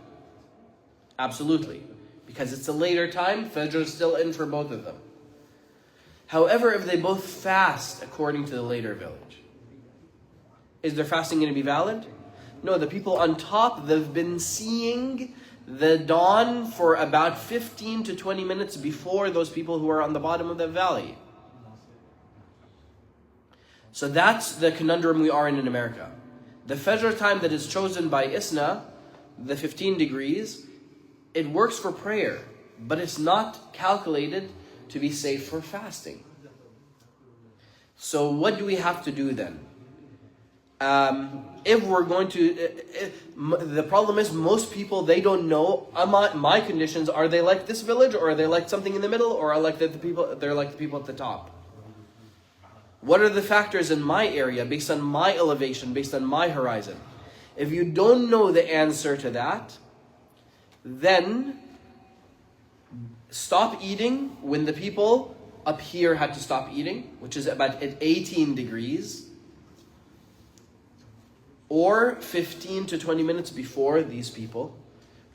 Absolutely. Because it's a later time, Fajr is still in for both of them. However, if they both fast according to the later village, is their fasting going to be valid? No, the people on top, they've been seeing the dawn for about 15 to 20 minutes before those people who are on the bottom of the valley. So that's the conundrum we are in America. The Fajr time that is chosen by ISNA, the 15 degrees, it works for prayer, but it's not calculated to be safe for fasting. So what do we have to do then? If we're going to, the problem is most people, they don't know my conditions. Are they like this village, or are they like something in the middle, or are like they're like the people at the top? What are the factors in my area based on my elevation, based on my horizon? If you don't know the answer to that, then stop eating when the people up here had to stop eating, which is about at 18 degrees, or 15 to 20 minutes before these people,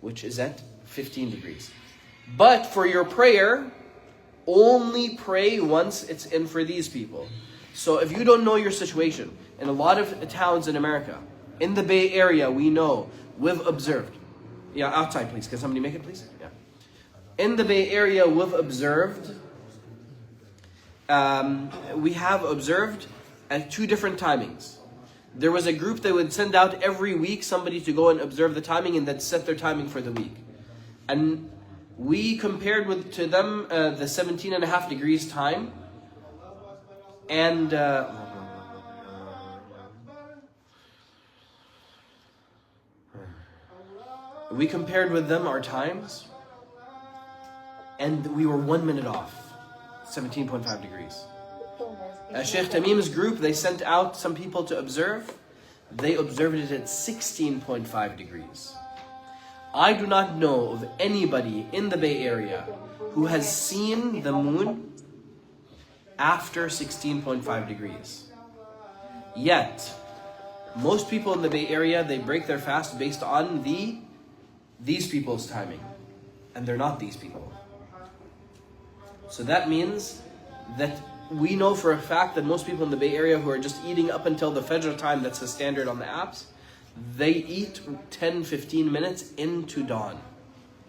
which is at 15 degrees. But for your prayer, only pray once it's in for these people. So if you don't know your situation, in a lot of towns in America, in the Bay Area, we know, we've observed. Yeah, outside please. Can somebody make it please? Yeah. In the Bay Area, we've observed, we have observed at 2 different timings. There was a group that would send out every week somebody to go and observe the timing and that set their timing for the week. And we compared to them the 17.5 degrees time. And we compared with them our times, and we were 1 minute off, 17.5 degrees. Sheikh Tamim's group, they sent out some people to observe. They observed it at 16.5 degrees. I do not know of anybody in the Bay Area who has seen the moon after 16.5 degrees. Yet, most people in the Bay Area, they break their fast based on these people's timing. And they're not these people. So that means that we know for a fact that most people in the Bay Area who are just eating up until the Fajr time, that's the standard on the apps, they eat 10-15 minutes into dawn,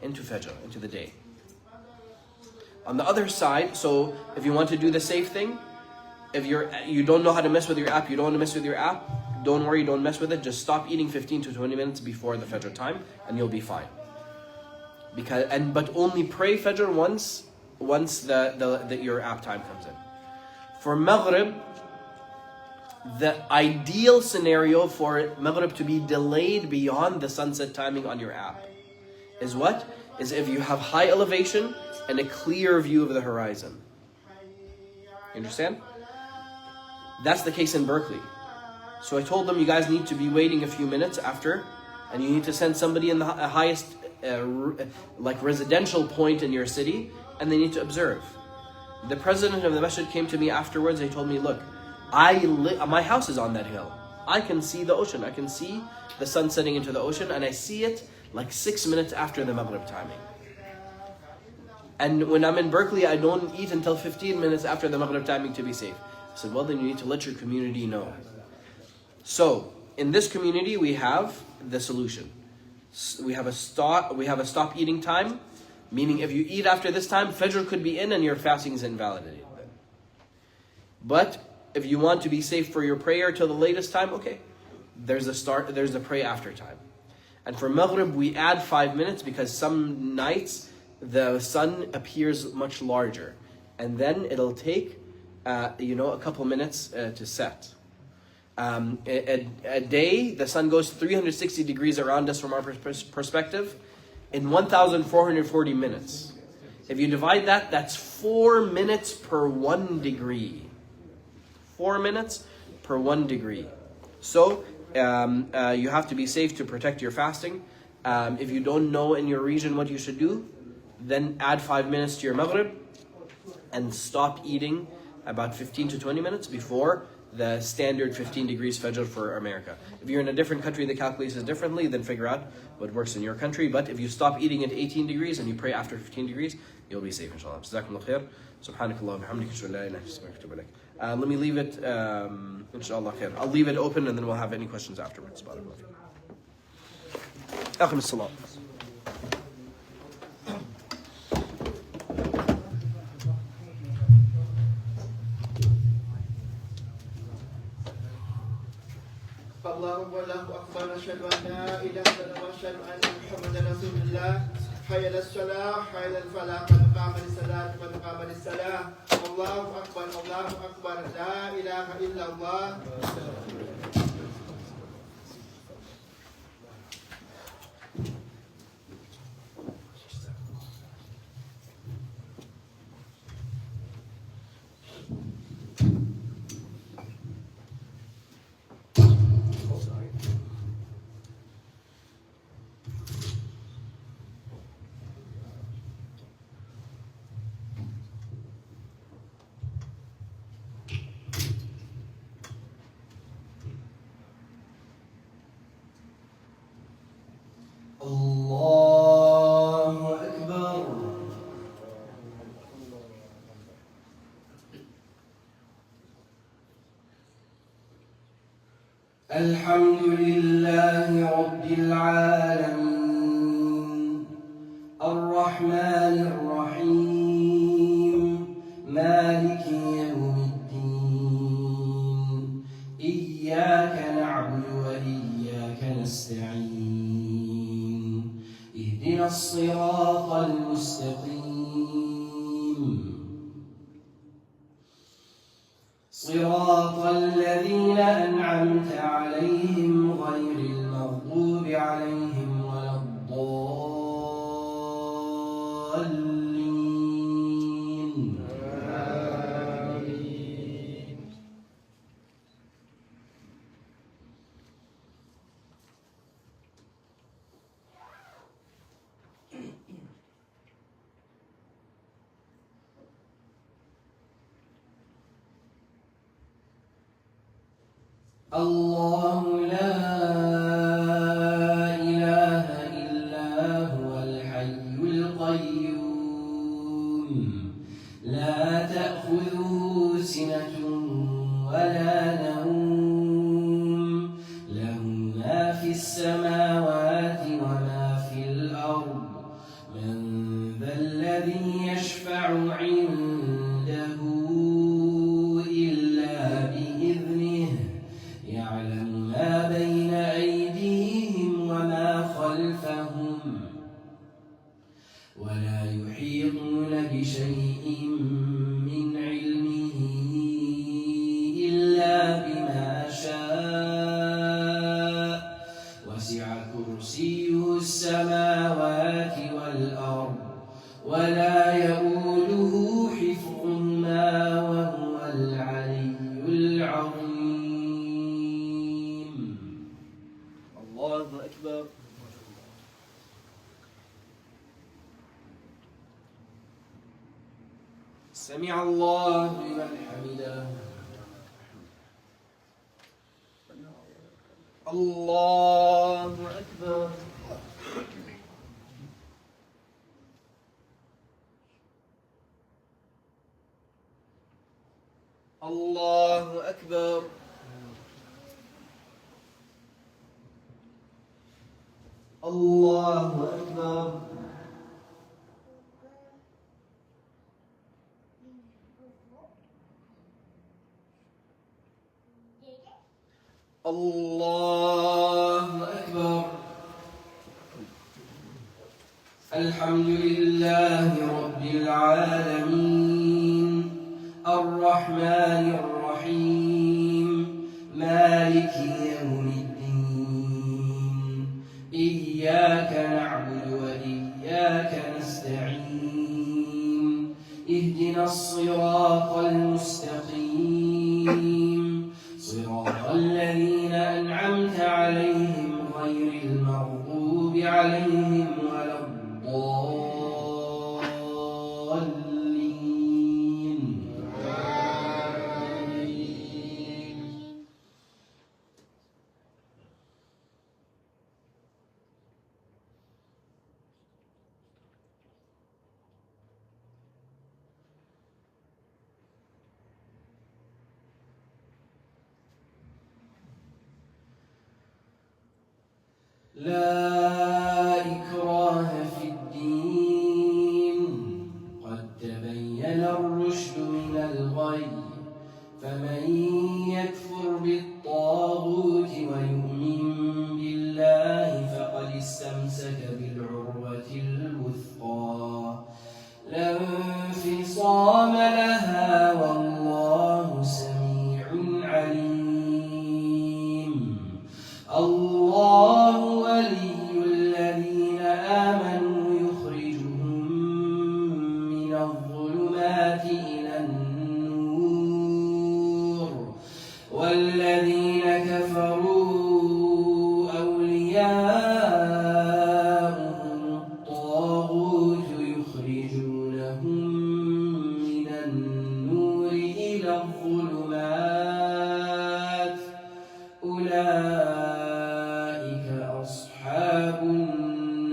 into Fajr, into the day. On the other side, so if you want to do the safe thing, if you don't know how to mess with your app, you don't want to mess with your app, don't worry, don't mess with it. Just stop eating 15 to 20 minutes before the Fajr time, and you'll be fine. But only pray Fajr once your app time comes in. For Maghrib, the ideal scenario for Maghrib to be delayed beyond the sunset timing on your app is what? Is if you have high elevation and a clear view of the horizon. You understand? That's the case in Berkeley. So I told them, you guys need to be waiting a few minutes after, and you need to send somebody in the highest residential point in your city, and they need to observe. The president of the masjid came to me afterwards. He told me, look, my house is on that hill. I can see the ocean. I can see the sun setting into the ocean, and I see it like 6 minutes after the Maghrib timing. And when I'm in Berkeley, I don't eat until 15 minutes after the Maghrib timing to be safe. I said, well, then you need to let your community know. So, in this community, we have the solution. We have a stop eating time, meaning if you eat after this time, Fajr could be in and your fasting is invalidated. But if you want to be safe for your prayer till the latest time, okay, there's a pray after time. And for Maghrib, we add 5 minutes because some nights the sun appears much larger, and then it'll take a couple minutes to set. A day, the sun goes 360 degrees around us from our perspective in 1,440 minutes. If you divide that, that's 4 minutes per 1 degree. 4 minutes per 1 degree. So you have to be safe to protect your fasting. If you don't know in your region what you should do, then add 5 minutes to your Maghrib and stop eating about 15 to 20 minutes before the standard 15 degrees Fajr for America. If you're in a different country that calculates it differently, then figure out what works in your country. But if you stop eating at 18 degrees and you pray after 15 degrees, you'll be safe, inshallah. Jazakumullah khair. Subhanakallah wa bihamdika, ashhadu an la ilaha illa anta, astaghfiruka wa atubu ilaik. Let me leave it, inshallah khair. I'll leave it open and then we'll have any questions afterwards. Barakallah. Aqim as-salat. الله أكبر أشهد أن لا إله إلا الله وأشهد أن محمدا رسول الله حي على الصلاة حي على الفلاح قد قامت الصلاة قد قامت الصلاة الله أكبر لا إله إلا الله الله أكبر. الحمد لله رب العالمين الرحمن الرحيم مالك يوم الدين إياك نعبد وإياك نستعين اهدنا الصراط المستقيم صراط الذين أنعمت عليهم غير المغضوب عليهم ولا الضالين آمين. الله لا إله إلا هو الحي القيوم لا تأخذه سنة ولا نوم له ما في السماوات وما في الأرض من ذا الذي يشفع عنده إلا بإذنه يعلم ما بين أيديهم وما خلفهم ولا يحيطون بشيء من علمه إلا بما شاء وسع كرسيه السماوات والأرض ولا يؤوده حفظهما وهو العلي العظيم. الله أكبر. سمع الله لمن حمده. الله أكبر. الله أكبر. الله أكبر. الله أكبر. الحمد لله رب العالمين الرحمن الرحيم مالك يوم الدين إياك نعبد وإياك نستعين اهدنا الصراط المستقيم صراط الذين أنعمت عليهم غير المغضوب عليهم ولا الضالين لا إكراه في الدين قد تبين الرشد من الغي فمن يكفر بالطاغوت ويؤمن بالله فقد استمسك بالعروة الوثقى لا انفصام لها والله سميع عليم الله ولي الذين آمنوا يخرجهم من الظلمات إلى النور والذين كفروا أولياؤهم الطاغوت يخرجونهم من النور إلى الظلمات أولئك أصحاب النار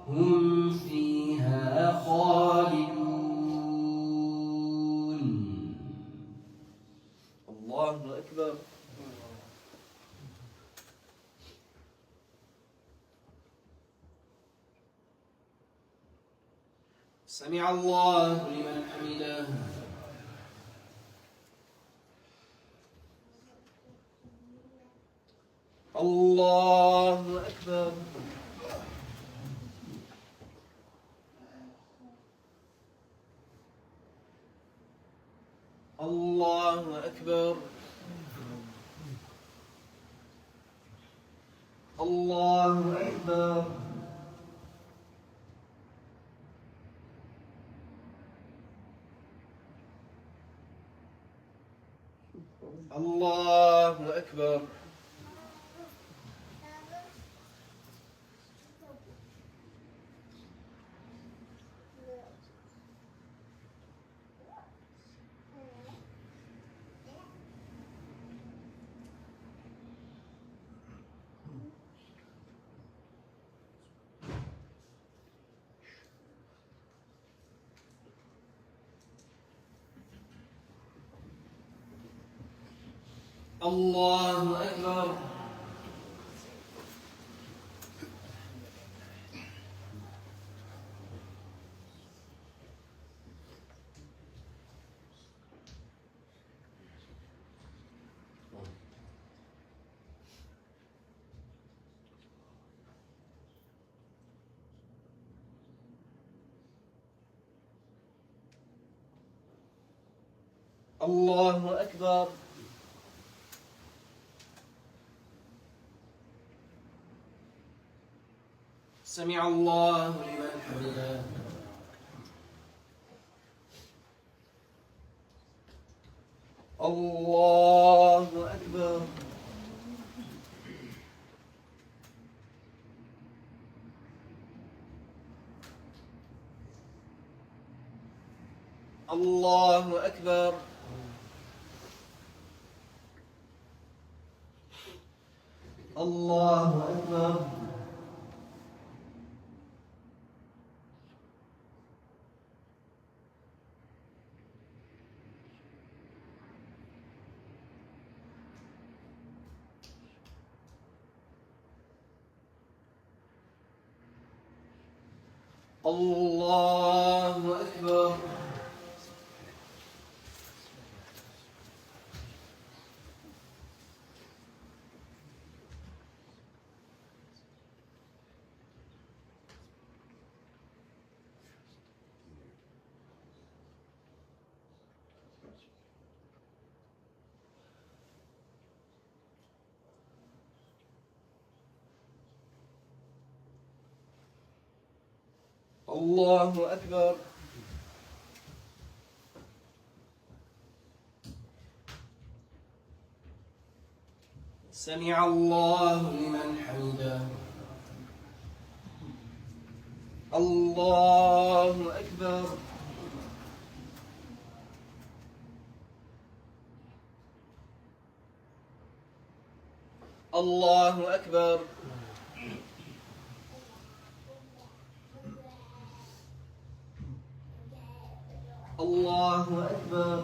هم فيها خالدون. الله أكبر. سمع الله لمن حمده. الله أكبر. الله أكبر. الله أكبر. الله أكبر. الله أكبر. الله أكبر. سمع الله لمن حمده. الله أكبر. الله أكبر. الله أكبر. الله أكبر. الله أكبر. سمع الله لمن حمده. الله أكبر. الله أكبر. الله أكبر.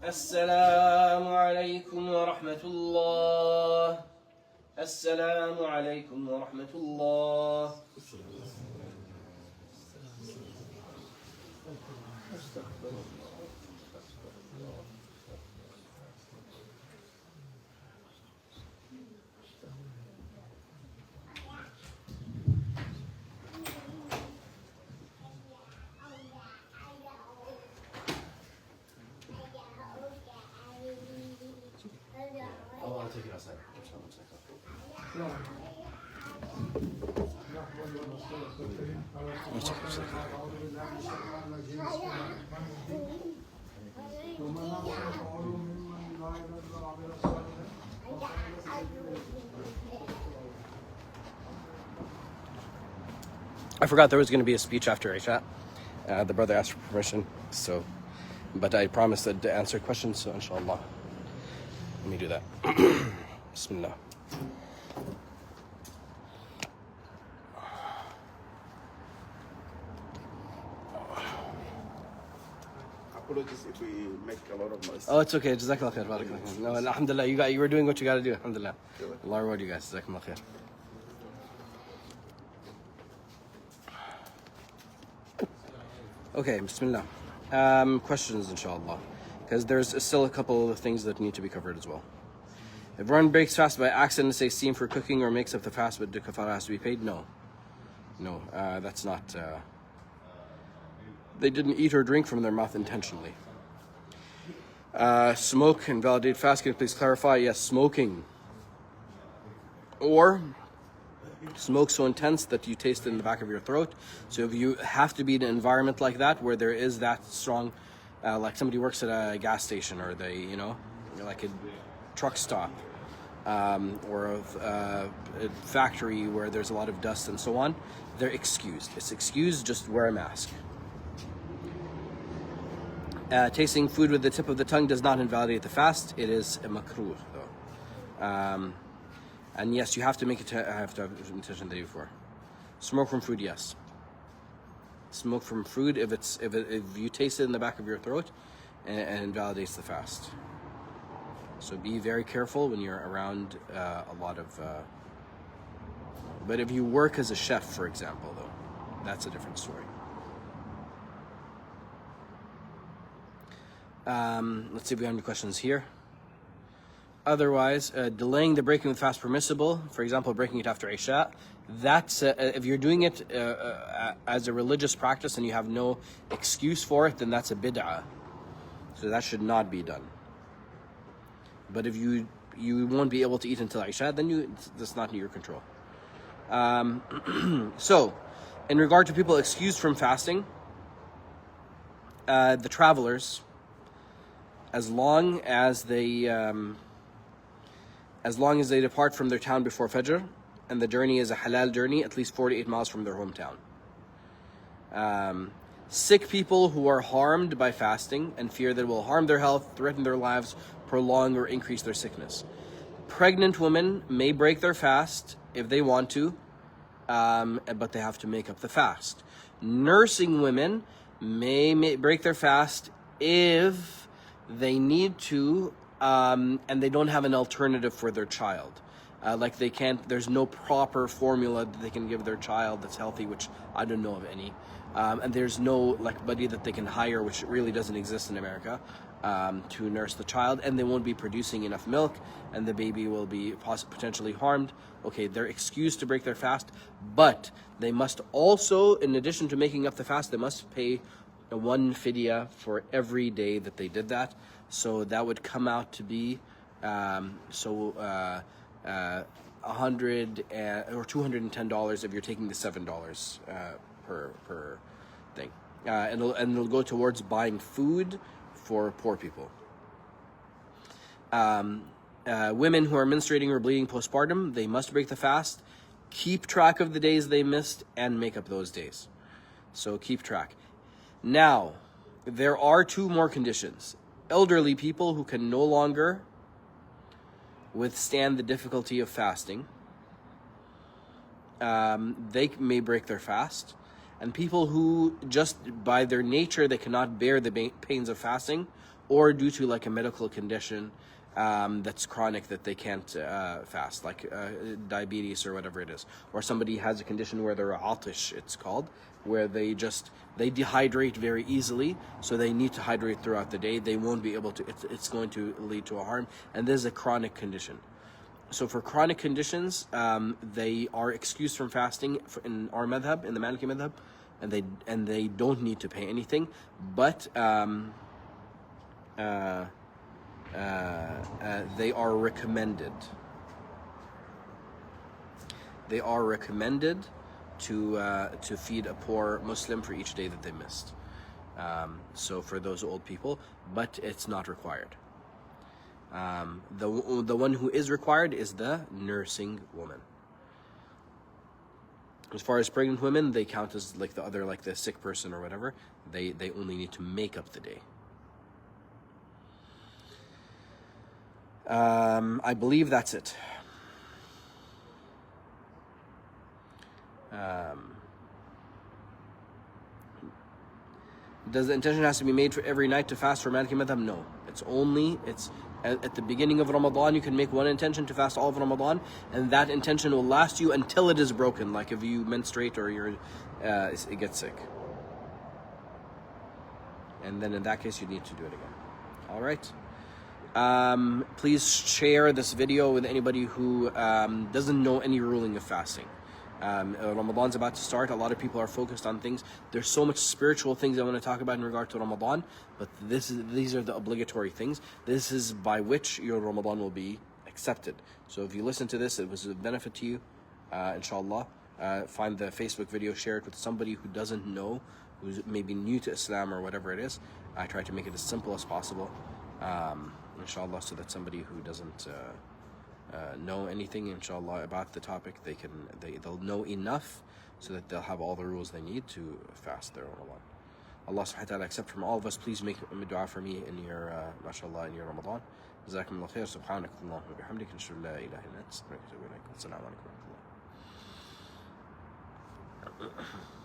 السلام عليكم ورحمة الله. السلام عليكم ورحمة الله. Oh, I'll take it outside. I forgot there was going to be a speech after Isha. The brother asked for permission, but I promised to answer questions, so inshallah. Let me do that. Bismillah. Apologies if we make a lot of noise. Oh, it's okay. Jazakallah khair. Barakallah khair. No, alhamdulillah, you were doing what you got to do. Alhamdulillah. Allah reward you guys. Jazakallah khair. Okay, bismillah. Questions, inshallah. Because there's still a couple of things that need to be covered as well. If one breaks fast by accident, say steam for cooking, or makes up the fast, but the kafara has to be paid, no. No, that's not... They didn't eat or drink from their mouth intentionally. Smoke, invalidate fast. Can you please clarify? Yes, smoking. Or smoke so intense that you taste it in the back of your throat. So if you have to be in an environment like that, where there is that strong, like somebody works at a gas station, or like a truck stop, or a factory where there's a lot of dust and so on, they're excused. It's excused, just wear a mask. Tasting food with the tip of the tongue does not invalidate the fast. It is a makruh, though. And yes, you have to have intention the day before. Smoke from food, yes. Smoke from food if you taste it in the back of your throat, and invalidates the fast. So be very careful when you're around a lot of. But if you work as a chef, for example, though, that's a different story. Let's see if we have any questions here. Otherwise, delaying the breaking of the fast permissible. For example, breaking it after Isha. That's if you're doing it as a religious practice and you have no excuse for it, then that's a bid'ah. So that should not be done. But if you won't be able to eat until Isha, then that's not in your control. So, in regard to people excused from fasting, the travelers, as long as they depart from their town before Fajr, and the journey is a halal journey, at least 48 miles from their hometown. Sick people who are harmed by fasting and fear that it will harm their health, threaten their lives, prolong or increase their sickness. Pregnant women may break their fast if they want to, but they have to make up the fast. Nursing women may break their fast if they need to, and they don't have an alternative for their child. Like there's no proper formula that they can give their child that's healthy, which I don't know of any. And there's no buddy that they can hire, which really doesn't exist in America, to nurse the child, and they won't be producing enough milk, and the baby will be potentially harmed. Okay, they're excused to break their fast, but they must also, in addition to making up the fast, they must pay one fidya for every day that they did that. So that would come out to be $100 or $210 if you're taking the $7 per thing, and it'll go towards buying food for poor people. Women who are menstruating or bleeding postpartum, they must break the fast, keep track of the days they missed, and make up those days. So keep track. Now, there are two more conditions. Elderly people who can no longer withstand the difficulty of fasting, they may break their fast. And people who just by their nature they cannot bear the pains of fasting, or due to like a medical condition that's chronic that they can't fast, like diabetes or whatever it is, or somebody has a condition where they're ātish, it's called, where they dehydrate very easily, so they need to hydrate throughout the day. They won't be able to, it's going to lead to a harm, and this is a chronic condition. So for chronic conditions, they are excused from fasting in our madhab, in the Maliki madhab, and they don't need to pay anything, but they are recommended. They are recommended to feed a poor Muslim for each day that they missed. So for those old people, but it's not required. The one who is required is the nursing woman. As far as pregnant women, they count as like the other, like the sick person or whatever. They only need to make up the day. I believe that's it. Does the intention has to be made for every night to fast for Maliki madhab? No. It's at the beginning of Ramadan, you can make one intention to fast all of Ramadan, and that intention will last you until it is broken, like if you menstruate or it gets sick. And then in that case, you need to do it again. All right. Please share this video with anybody who doesn't know any ruling of fasting. Ramadan's about to start. A lot of people are focused on things. There's so much spiritual things I want to talk about in regard to Ramadan, but these are the obligatory things. This is by which your Ramadan will be accepted. So if you listen to this, it was a benefit to you, inshallah. Find the Facebook video, share it with somebody who doesn't know, who's maybe new to Islam or whatever it is. I try to make it as simple as possible, inshallah, so that somebody who doesn't know anything, inshallah, about the topic, they'll know enough so that they'll have all the rules they need to fast their Ramadan. Allah subhanahu wa ta'ala accept from all of us. Please make a dua for me in your mashallah, in your Ramadan. Jazakum Allah khair. Subhanak Allahumma wa bihamdika, ashhadu an la ilaha illa anta, astaghfiruka wa atubu ilaik. Assalamu alaikum wa rahmatullah.